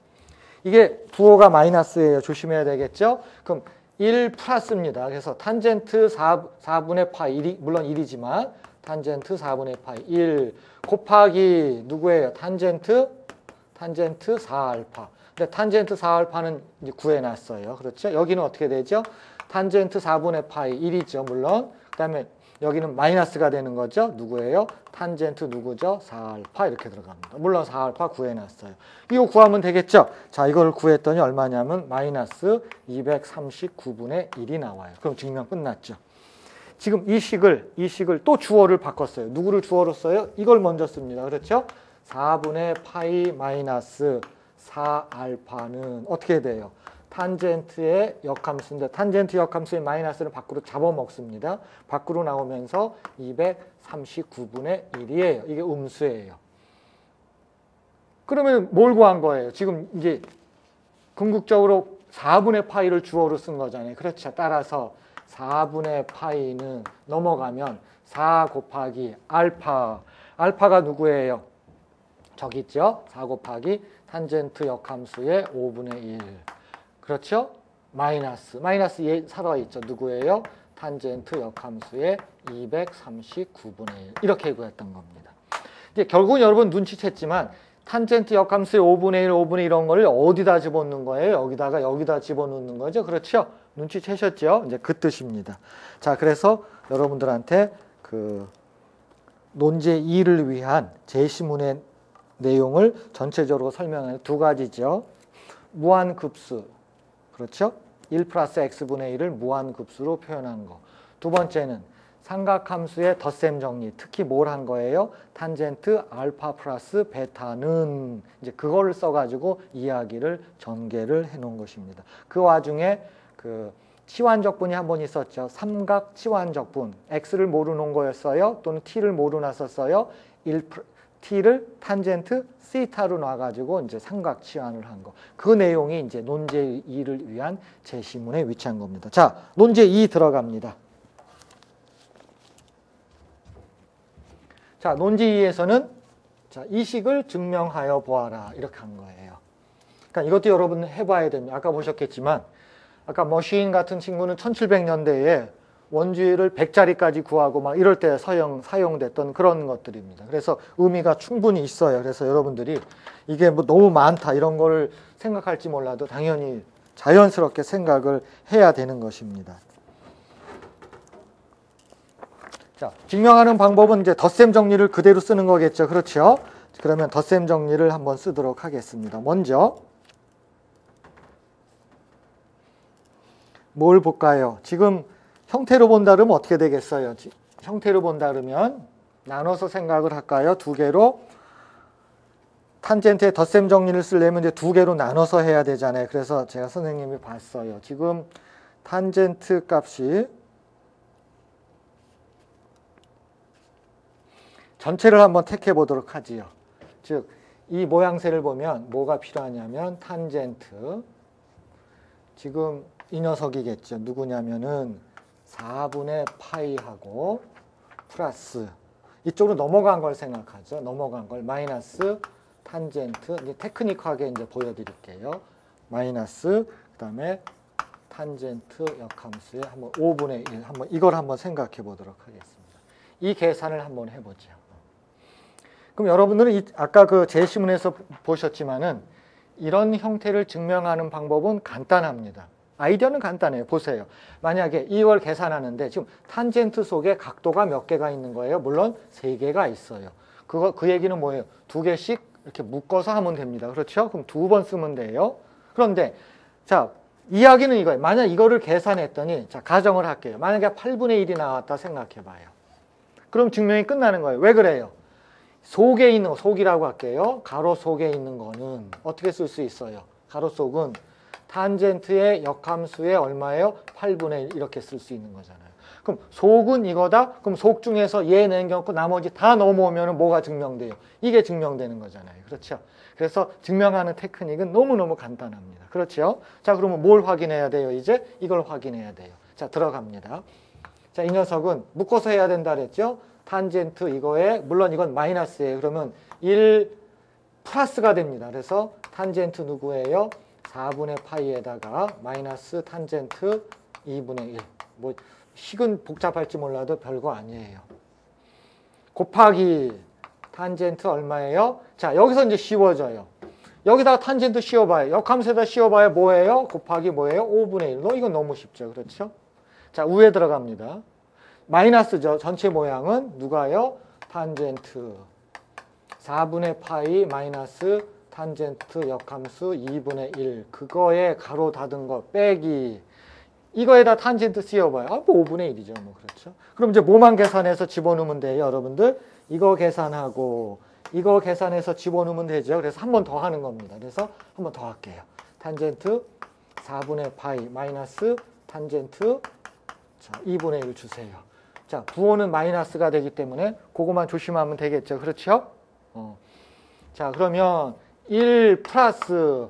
이게 부호가 마이너스예요. 조심해야 되겠죠? 그럼 1 플러스입니다. 그래서 탄젠트 4분의 파이, 물론 1이지만 탄젠트 4분의 파이 1 곱하기 누구예요? 탄젠트 4알파. 근데 탄젠트 4알파는 이제 구해놨어요. 그렇죠? 여기는 어떻게 되죠? 탄젠트 4분의 파이 1이죠. 물론. 그 다음에 여기는 마이너스가 되는 거죠. 누구예요? 탄젠트 누구죠? 4알파 이렇게 들어갑니다. 물론 4알파 구해놨어요. 이거 구하면 되겠죠? 자, 이걸 구했더니 얼마냐면 마이너스 239분의 1이 나와요. 그럼 증명 끝났죠. 지금 이 식을 또 주어를 바꿨어요. 누구를 주어로 써요? 이걸 먼저 씁니다. 그렇죠? 4분의 파이 마이너스 4알파는 어떻게 돼요? 탄젠트의 역함수인데 탄젠트 역함수의 마이너스를 밖으로 잡아먹습니다. 밖으로 나오면서 239분의 1이에요. 이게 음수예요. 그러면 뭘 구한 거예요? 지금 이제 궁극적으로 4분의 파이를 주어로 쓴 거잖아요. 그렇죠. 따라서 4분의 파이는 넘어가면 4 곱하기 알파. 알파가 누구예요? 저기 있죠? 4 곱하기 탄젠트 역함수의 5분의 1. 그렇죠? 마이너스 얘 살아있죠. 누구예요? 탄젠트 역함수의 239분의 1. 이렇게 구했던 겁니다. 이제 결국은 여러분 눈치챘지만 탄젠트 역함수의 5분의 1, 5분의 1 이런 걸 어디다 집어넣는 거예요? 여기다 집어넣는 거죠. 그렇죠? 눈치채셨죠? 이제 그 뜻입니다. 자, 그래서 여러분들한테 그 논제 2를 위한 제시문의 내용을 전체적으로 설명하는 두 가지죠. 무한급수. 그렇죠? 1 플러스 x분의 1을 무한급수로 표현한 거. 두 번째는 삼각함수의 덧셈 정리. 특히 뭘 한 거예요? 탄젠트 알파 플러스 베타는 이제 그거를 써가지고 이야기를 전개를 해놓은 것입니다. 그 와중에 그 치환적분이 한 번 있었죠. 삼각 치환적분. x를 모르는 거였어요. 또는 t를 모르놨었어요. t를 탄젠트 시타로 놔가지고 이제 삼각 치환을 한 거. 그 내용이 이제 논제 2를 위한 제시문에 위치한 겁니다. 자, 논제 2 들어갑니다. 자, 논제 2에서는 자, 이 식을 증명하여 보아라. 이렇게 한 거예요. 그러니까 이것도 여러분 해봐야 됩니다. 아까 보셨겠지만, 아까 머신 같은 친구는 1700년대에 원주율을 100자리까지 구하고 막 이럴 때 사용됐던 그런 것들입니다. 그래서 의미가 충분히 있어요. 그래서 여러분들이 이게 뭐 너무 많다 이런 걸 생각할지 몰라도 당연히 자연스럽게 생각을 해야 되는 것입니다. 자, 증명하는 방법은 이제 덧셈 정리를 그대로 쓰는 거겠죠. 그렇죠? 그러면 덧셈 정리를 한번 쓰도록 하겠습니다. 먼저 뭘 볼까요? 지금 형태로 본다 그러면 어떻게 되겠어요? 형태로 본다 그러면 나눠서 생각을 할까요? 두 개로. 탄젠트의 덧셈 정리를 쓰려면 이제 두 개로 나눠서 해야 되잖아요. 그래서 제가 선생님이 봤어요. 지금 탄젠트 값이 전체를 한번 택해 보도록 하지요. 즉 이 모양새를 보면 뭐가 필요하냐면 탄젠트. 지금 이 녀석이겠죠. 누구냐면은 4분의 파이하고 플러스 이쪽으로 넘어간 걸 생각하죠. 넘어간 걸 마이너스 탄젠트. 이제 테크닉하게 이제 보여드릴게요. 마이너스 그다음에 탄젠트 역함수의 한번 5분의 1 한번 이걸 한번 생각해 보도록 하겠습니다. 이 계산을 한번 해보죠. 그럼 여러분들은 아까 그 제시문에서 보셨지만은 이런 형태를 증명하는 방법은 간단합니다. 아이디어는 간단해요. 보세요. 만약에 이걸 계산하는데 지금 탄젠트 속에 각도가 몇 개가 있는 거예요? 물론 3개가 있어요. 그 얘기는 뭐예요? 2개씩 이렇게 묶어서 하면 됩니다. 그렇죠? 그럼 2번 쓰면 돼요. 그런데 자, 이야기는 이거예요. 만약 이거를 계산했더니 자, 가정을 할게요. 만약에 8분의 1이 나왔다 생각해 봐요. 그럼 증명이 끝나는 거예요. 왜 그래요? 속에 있는 거, 속이라고 할게요. 가로 속에 있는 거는 어떻게 쓸 수 있어요? 가로 속은 탄젠트의 역함수의 얼마예요? 8분의 1 이렇게 쓸 수 있는 거잖아요. 그럼 속은 이거다? 그럼 속 중에서 얘 남겨놓고 나머지 다 넘어오면 뭐가 증명돼요? 이게 증명되는 거잖아요. 그렇죠? 그래서 증명하는 테크닉은 너무너무 간단합니다. 그렇죠? 자, 그러면 뭘 확인해야 돼요? 이제 이걸 확인해야 돼요. 자, 들어갑니다. 자, 이 녀석은 묶어서 해야 된다 그랬죠? 탄젠트 이거에 물론 이건 마이너스예요. 그러면 1 플러스가 됩니다. 그래서 탄젠트 누구예요? 4분의 파이에다가 마이너스 탄젠트 2분의 1. 뭐 식은 복잡할지 몰라도 별거 아니에요. 곱하기 탄젠트 얼마예요? 자, 여기서 이제 씌워져요. 여기다가 탄젠트 씌워봐요. 역함수에다 씌워봐야 뭐예요? 곱하기 뭐예요? 5분의 1로. 이건 너무 쉽죠. 그렇죠? 자, 위에 들어갑니다. 마이너스죠. 전체 모양은 누가요? 탄젠트 4분의 파이 마이너스 탄젠트 역함수 2분의 1 그거에 가로 닫은 거 빼기 이거에다 탄젠트 씌워봐요. 아, 뭐 5분의 1이죠. 뭐 그렇죠. 그럼 이제 뭐만 계산해서 집어넣으면 돼요, 여러분들? 이거 계산하고 이거 계산해서 집어넣으면 되죠. 그래서 한 번 더 하는 겁니다. 그래서 한 번 더 할게요. 탄젠트 4분의 파이 마이너스 탄젠트 자, 2분의 1 주세요. 자, 부호는 마이너스가 되기 때문에 그거만 조심하면 되겠죠. 그렇죠? 자, 그러면 1 플러스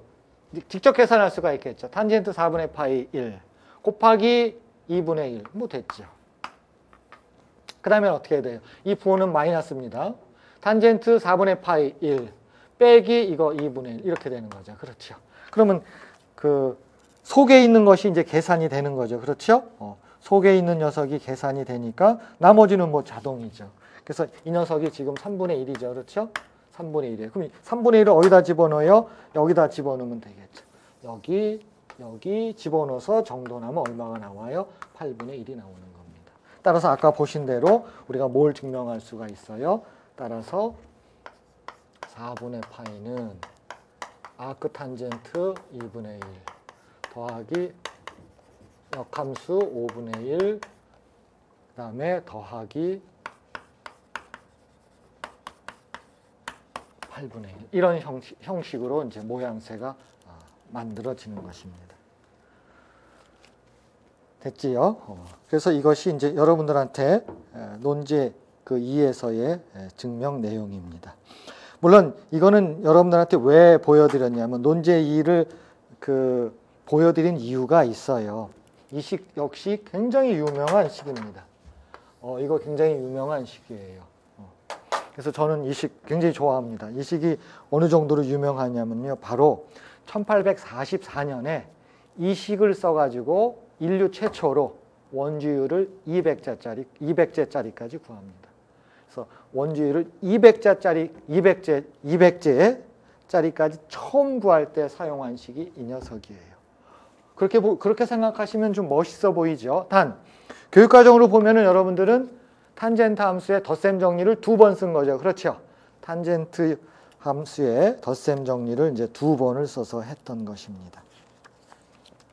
직접 계산할 수가 있겠죠. 탄젠트 4분의 파이 1 곱하기 2분의 1 뭐 됐죠. 그 다음에 어떻게 돼요? 이 부호는 마이너스입니다. 탄젠트 4분의 파이 1 빼기 이거 2분의 1 이렇게 되는 거죠. 그렇죠. 그러면 그 속에 있는 것이 이제 계산이 되는 거죠. 그렇죠? 속에 있는 녀석이 계산이 되니까 나머지는 뭐 자동이죠. 그래서 이 녀석이 지금 3분의 1이죠. 그렇죠? 3분의 1이에요. 그럼 3분의 1을 어디다 집어넣어요? 여기다 집어넣으면 되겠죠. 여기 집어넣어서 정돈하면 얼마가 나와요? 8분의 1이 나오는 겁니다. 따라서 아까 보신 대로 우리가 뭘 증명할 수가 있어요? 따라서 4분의 파이는 아크 탄젠트 2분의 1 더하기 역함수 5분의 1 그 다음에 더하기 8분의 1 이런 형식으로 이제 모양새가 만들어지는 것입니다. 됐지요? 그래서 이것이 이제 여러분들한테 논제 그 2에서의 증명 내용입니다. 물론 이거는 여러분들한테 왜 보여드렸냐면 논제 2를 그 보여드린 이유가 있어요. 이 식 역시 굉장히 유명한 식입니다. 이거 굉장히 유명한 식이에요. 그래서 저는 이 식 굉장히 좋아합니다. 이 식이 어느 정도로 유명하냐면요. 바로 1844년에 이 식을 써가지고 인류 최초로 원주율을 200제짜리까지 구합니다. 그래서 원주율을 200제짜리까지 처음 구할 때 사용한 식이 이 녀석이에요. 그렇게 생각하시면 좀 멋있어 보이죠. 단, 교육과정으로 보면은 여러분들은 탄젠트 함수의 덧셈 정리를 2번 쓴 거죠. 그렇죠? 탄젠트 함수의 덧셈 정리를 이제 2번을 써서 했던 것입니다.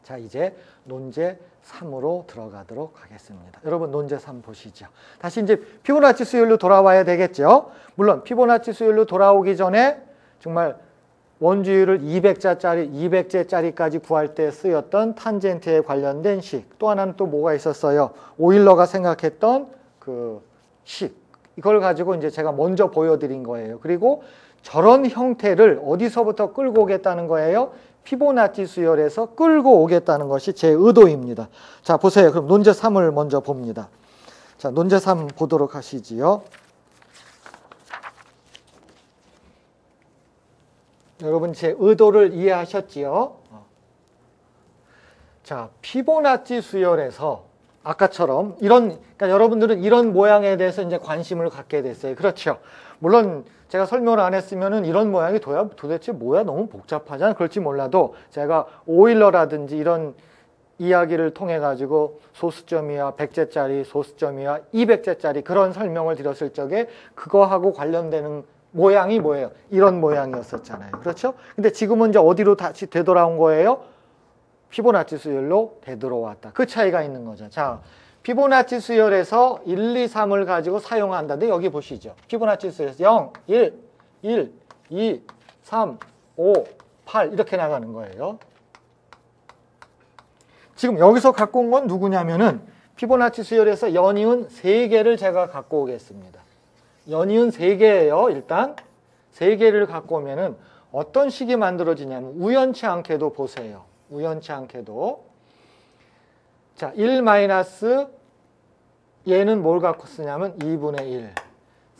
자, 이제 논제 3으로 들어가도록 하겠습니다. 여러분 논제 3 보시죠. 다시 이제 피보나치 수열로 돌아와야 되겠죠. 물론 피보나치 수열로 돌아오기 전에 정말 원주율을 200제짜리까지 구할 때 쓰였던 탄젠트에 관련된 식. 또 하나는 또 뭐가 있었어요? 오일러가 생각했던 그 식. 이걸 가지고 이제 제가 먼저 보여드린 거예요. 그리고 저런 형태를 어디서부터 끌고 오겠다는 거예요? 피보나치 수열에서 끌고 오겠다는 것이 제 의도입니다. 자, 보세요. 그럼 논제 3을 먼저 봅니다. 자, 논제 3 보도록 하시지요. 여러분 제 의도를 이해하셨지요? 자, 피보나치 수열에서 아까처럼 그러니까 여러분들은 이런 모양에 대해서 이제 관심을 갖게 됐어요. 그렇죠? 물론 제가 설명을 안 했으면은 이런 모양이 도대체 뭐야? 너무 복잡하잖아. 그럴지 몰라도 제가 오일러라든지 이런 이야기를 통해 가지고 소수점이와 100제짜리, 소수점이와 200제짜리 그런 설명을 드렸을 적에 그거하고 관련되는 모양이 뭐예요? 이런 모양이었었잖아요. 그렇죠? 근데 지금은 이제 어디로 다시 되돌아온 거예요? 피보나치 수열로 되돌아왔다. 그 차이가 있는 거죠. 자, 피보나치 수열에서 1, 2, 3을 가지고 사용한다는데 여기 보시죠. 피보나치 수열에서 0, 1, 1, 2, 3, 5, 8 이렇게 나가는 거예요. 지금 여기서 갖고 온 건 누구냐면은 피보나치 수열에서 연이은 3개를 제가 갖고 오겠습니다. 연이은 3개예요. 일단 3개를 갖고 오면은 어떤 식이 만들어지냐면 우연치 않게도 보세요. 우연치 않게도 자, 1 마이너스 얘는 뭘 갖고 쓰냐면 2분의 1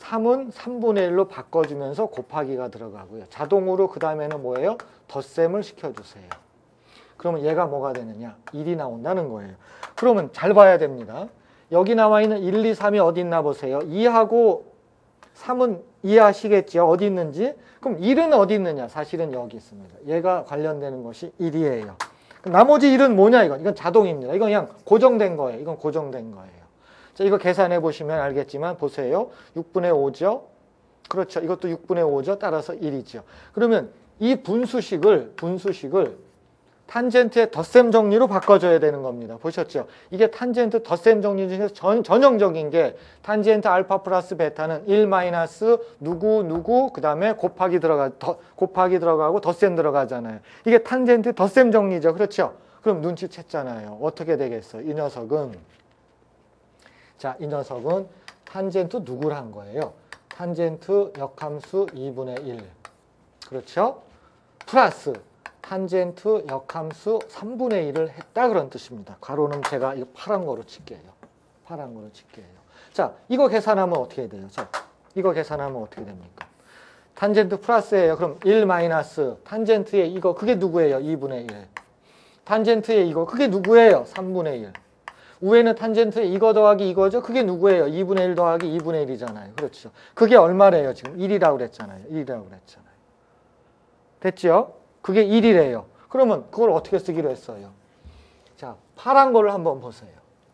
3은 3분의 1로 바꿔주면서 곱하기가 들어가고요. 자동으로 그 다음에는 뭐예요? 덧셈을 시켜주세요. 그러면 얘가 뭐가 되느냐? 1이 나온다는 거예요. 그러면 잘 봐야 됩니다. 여기 나와 있는 1, 2, 3이 어디 있나 보세요. 2하고 3은 이해하시겠죠? 어디 있는지? 그럼 1은 어디 있느냐? 사실은 여기 있습니다. 얘가 관련되는 것이 1이에요. 나머지 1은 뭐냐? 이건 자동입니다. 이건 그냥 고정된 거예요. 이건 고정된 거예요. 자, 이거 계산해 보시면 알겠지만 보세요. 6분의 5죠? 그렇죠. 이것도 6분의 5죠? 따라서 1이죠. 그러면 이 분수식을 탄젠트의 덧셈 정리로 바꿔줘야 되는 겁니다. 보셨죠? 이게 탄젠트 덧셈 정리 중에서 전형적인 게 탄젠트 알파 플러스 베타는 1 마이너스 누구 그 다음에 곱하기 들어가고 덧셈 들어가잖아요. 이게 탄젠트 덧셈 정리죠. 그렇죠? 그럼 눈치챘잖아요. 어떻게 되겠어요? 이 녀석은 탄젠트 누구란 거예요? 탄젠트 역함수 2분의 1 그렇죠? 플러스 탄젠트 역함수 3분의 1을 했다 그런 뜻입니다. 괄호는 제가 이거 파란 거로 칠게요. 자, 이거 계산하면 어떻게 돼요? 자, 이거 계산하면 어떻게 됩니까? 탄젠트 플러스예요. 그럼 1 마이너스 탄젠트의 이거 그게 누구예요? 2분의 1. 탄젠트의 이거 그게 누구예요? 3분의 1. 위에는 탄젠트의 이거 더하기 이거죠? 그게 누구예요? 2분의 1 더하기 2분의 1이잖아요. 그렇죠? 그게 얼마래요? 지금 1이라고 그랬잖아요. 됐죠? 그게 1이래요. 그러면 그걸 어떻게 쓰기로 했어요? 자, 파란 거를 한번 보세요.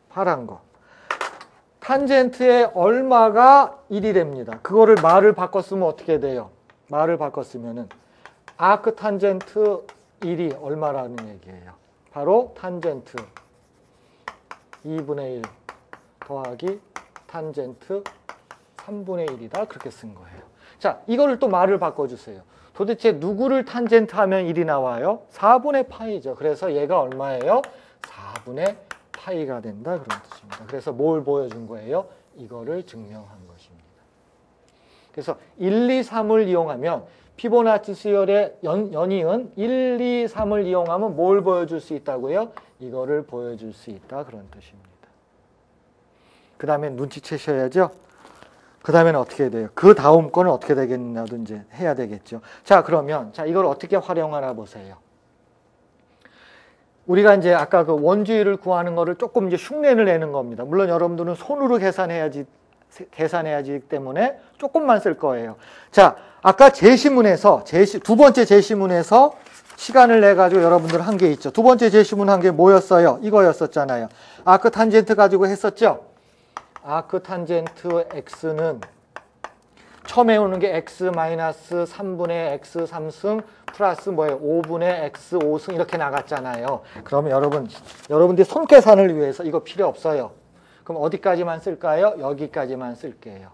파란 거. 탄젠트의 얼마가 1이랍니다. 그거를 말을 바꿔 쓰면 어떻게 돼요? 말을 바꿔 쓰면은 아크 탄젠트 1이 얼마라는 얘기예요? 바로 탄젠트 2분의 1 더하기 탄젠트 3분의 1이다. 그렇게 쓴 거예요. 자, 이거를 또 말을 바꿔주세요. 도대체 누구를 탄젠트 하면 1이 나와요? 4분의 파이죠. 그래서 얘가 얼마예요? 4분의 파이가 된다. 그런 뜻입니다. 그래서 뭘 보여준 거예요? 이거를 증명한 것입니다. 그래서 1, 2, 3을 이용하면 피보나치 수열의 연이은 1, 2, 3을 이용하면 뭘 보여줄 수 있다고요? 이거를 보여줄 수 있다. 그런 뜻입니다. 그 다음에 눈치채셔야죠. 그 다음에는 어떻게 돼요? 그 다음 거는 어떻게 되겠냐도 이제 해야 되겠죠. 자, 그러면, 이걸 어떻게 활용하나 보세요. 우리가 이제 아까 그 원주율을 구하는 거를 조금 이제 흉내를 내는 겁니다. 물론 여러분들은 손으로 계산해야지 때문에 조금만 쓸 거예요. 자, 아까 제시문에서, 두 번째 제시문에서 시간을 내가지고 여러분들 한 게 있죠. 두 번째 제시문 한 게 뭐였어요? 이거였었잖아요. 아크 탄젠트 가지고 했었죠? 아크 탄젠트 x는 처음에 오는 게 x-3분의 x3승 플러스 뭐예요? 5분의 x5승 이렇게 나갔잖아요. 그러면 여러분들이 손계산을 위해서 이거 필요 없어요. 그럼 어디까지만 쓸까요? 여기까지만 쓸게요.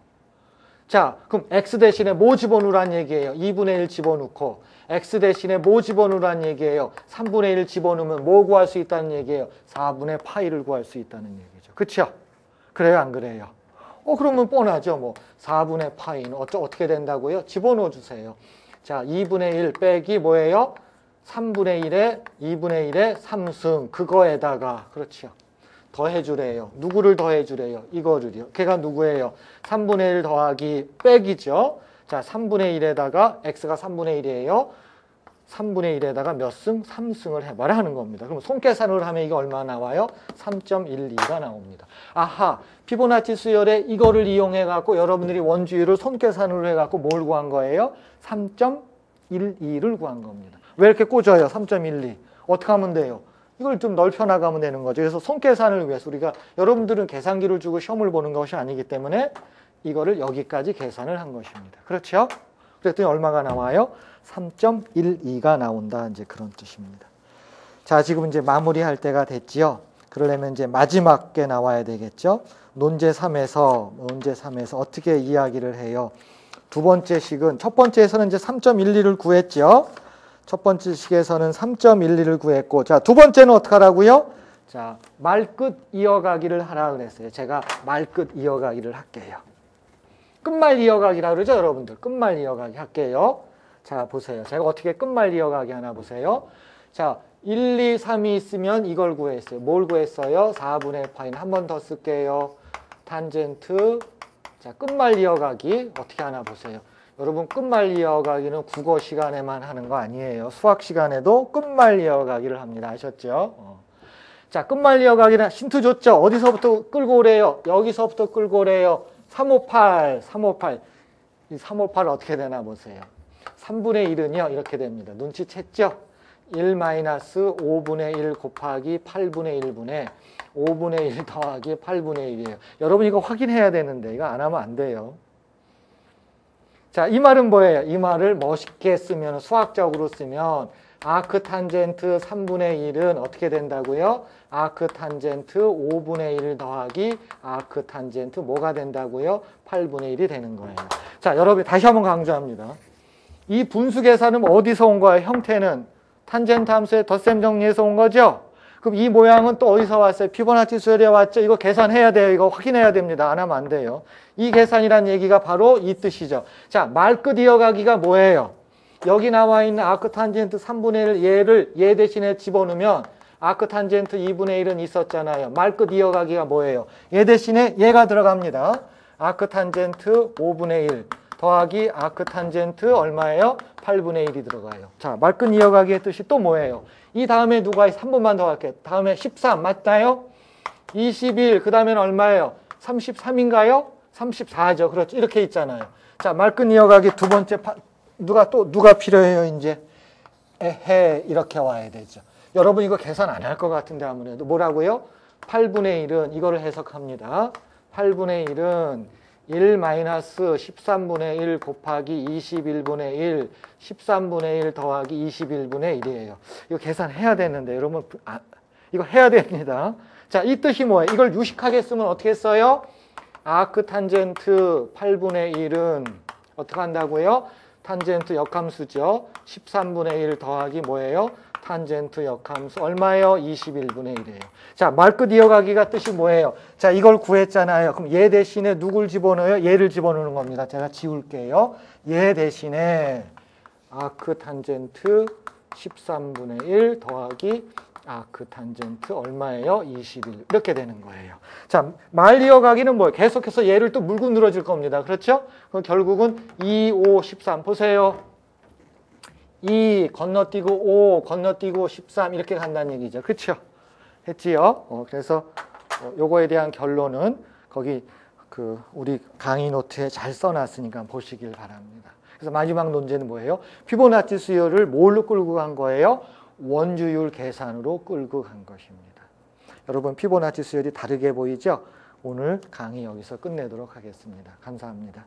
자, 그럼 x 대신에 뭐 집어넣으란 얘기예요? 2분의 1 집어넣고 x 대신에 뭐 집어넣으란 얘기예요? 3분의 1 집어넣으면 뭐 구할 수 있다는 얘기예요? 4분의 파이를 구할 수 있다는 얘기죠. 그렇죠? 그래요, 안 그래요? 그러면 뻔하죠. 뭐 4분의 파이는 어떻게 된다고요? 집어넣어 주세요. 자, 2분의 1 빼기 뭐예요? 3분의 1에 2분의 1에 3승. 그거에다가 그렇죠. 더해주래요. 누구를 더해주래요? 이거를요. 걔가 누구예요? 3분의 1 더하기 빼기죠. 자, 3분의 1에다가 x가 3분의 1이에요. 3분의 1에다가 몇 승? 3승을 해봐라 하는 겁니다. 그럼 손계산을 하면 이게 얼마 나와요? 3.12가 나옵니다. 아하, 피보나치 수열에 이거를 이용해갖고 여러분들이 원주율을 손계산으로 해갖고 뭘 구한 거예요? 3.12를 구한 겁니다. 왜 이렇게 꽂아요? 3.12. 어떻게 하면 돼요? 이걸 좀 넓혀 나가면 되는 거죠. 그래서 손계산을 위해서 우리가 여러분들은 계산기를 주고 시험을 보는 것이 아니기 때문에 이거를 여기까지 계산을 한 것입니다. 그렇죠? 그랬더니 얼마가 나와요? 3.12가 나온다. 이제 그런 뜻입니다. 자, 지금 이제 마무리할 때가 됐지요. 그러려면 이제 마지막 게 나와야 되겠죠. 논제 3에서 어떻게 이야기를 해요? 두 번째 식은 첫 번째에서는 이제 3.12를 구했죠. 첫 번째 식에서는 3.12를 구했고, 자, 두 번째는 어떻게 하라고요? 자, 말끝 이어가기를 하라 그랬어요. 제가 말끝 이어가기를 할게요. 끝말 이어가기라 그러죠, 여러분들. 끝말 이어가기 할게요. 자, 보세요. 제가 어떻게 끝말 이어가기 하나 보세요. 자, 1, 2, 3이 있으면 이걸 구했어요. 뭘 구했어요? 4분의 파이는 한 번 더 쓸게요. 탄젠트. 자, 끝말 이어가기 어떻게 하나 보세요. 여러분, 끝말 이어가기는 국어 시간에만 하는 거 아니에요. 수학 시간에도 끝말 이어가기를 합니다. 아셨죠? 자, 끝말 이어가기는 힌트 줬죠? 어디서부터 끌고 오래요? 여기서부터 끌고 오래요. 358. 이 358은 어떻게 되나 보세요. 3분의 1은요, 이렇게 됩니다. 눈치챘죠? 1-5분의 1 곱하기 8분의 1분의 5분의 1 더하기 8분의 1이에요. 여러분 이거 확인해야 되는데 이거 안 하면 안 돼요. 자, 이 말은 뭐예요? 이 말을 멋있게 쓰면, 수학적으로 쓰면 아크 탄젠트 3분의 1은 어떻게 된다고요? 아크 탄젠트 5분의 1 더하기 아크 탄젠트 뭐가 된다고요? 8분의 1이 되는 거예요. 자, 여러분 다시 한번 강조합니다. 이 분수 계산은 어디서 온 거예요? 형태는 탄젠트 함수의 덧셈 정리에서 온 거죠? 그럼 이 모양은 또 어디서 왔어요? 피보나치 수열에 왔죠? 이거 계산해야 돼요. 이거 확인해야 됩니다. 안 하면 안 돼요. 이 계산이란 얘기가 바로 이 뜻이죠. 자, 말끝 이어가기가 뭐예요? 여기 나와 있는 아크 탄젠트 3분의 1 얘를 얘 대신에 집어넣으면 아크 탄젠트 2분의 1은 있었잖아요. 말끝 이어가기가 뭐예요? 얘 대신에 얘가 들어갑니다. 아크 탄젠트 5분의 1 더하기 아크 탄젠트 얼마예요? 8분의 1이 들어가요. 자, 말끝 이어가기의 뜻이 또 뭐예요? 이 다음에 누가 3번만 더 할게요. 다음에 13 맞나요? 21, 그 다음에는 얼마예요? 33인가요? 34죠. 그렇죠. 이렇게 있잖아요. 자, 말끝 이어가기 두 번째 누가 필요해요, 이제? 에헤, 이렇게 와야 되죠. 여러분 이거 계산 안 할 것 같은데 아무래도 뭐라고요? 8분의 1은 이거를 해석합니다. 8분의 1은 1-13분의 1 곱하기 21분의 1, 13분의 1 더하기 21분의 1이에요. 이거 계산해야 되는데 여러분 이거 해야 됩니다. 자, 이 뜻이 뭐예요? 이걸 유식하게 쓰면 어떻게 써요? 아크 탄젠트 8분의 1은 어떻게 한다고요? 탄젠트 역함수죠. 13분의 1 더하기 뭐예요? 탄젠트 역함수 얼마예요? 21분의 1이에요. 자, 말끝 이어가기가 뜻이 뭐예요? 자, 이걸 구했잖아요. 그럼 얘 대신에 누굴 집어넣어요? 얘를 집어넣는 겁니다. 제가 지울게요. 얘 대신에 아크 탄젠트 13분의 1 더하기 아크 탄젠트 얼마예요? 21. 이렇게 되는 거예요. 자, 말 이어가기는 뭐예요? 계속해서 얘를 또 물고 늘어질 겁니다. 그렇죠? 그럼 결국은 2, 5, 13 보세요. 2 건너뛰고 5 건너뛰고 13 이렇게 간다는 얘기죠. 그렇죠? 했지요? 그래서 요거에 대한 결론은 거기 우리 강의 노트에 잘 써놨으니까 보시길 바랍니다. 그래서 마지막 논제는 뭐예요? 피보나치 수열을 뭘로 끌고 간 거예요? 원주율 계산으로 끌고 간 것입니다. 여러분 피보나치 수열이 다르게 보이죠? 오늘 강의 여기서 끝내도록 하겠습니다. 감사합니다.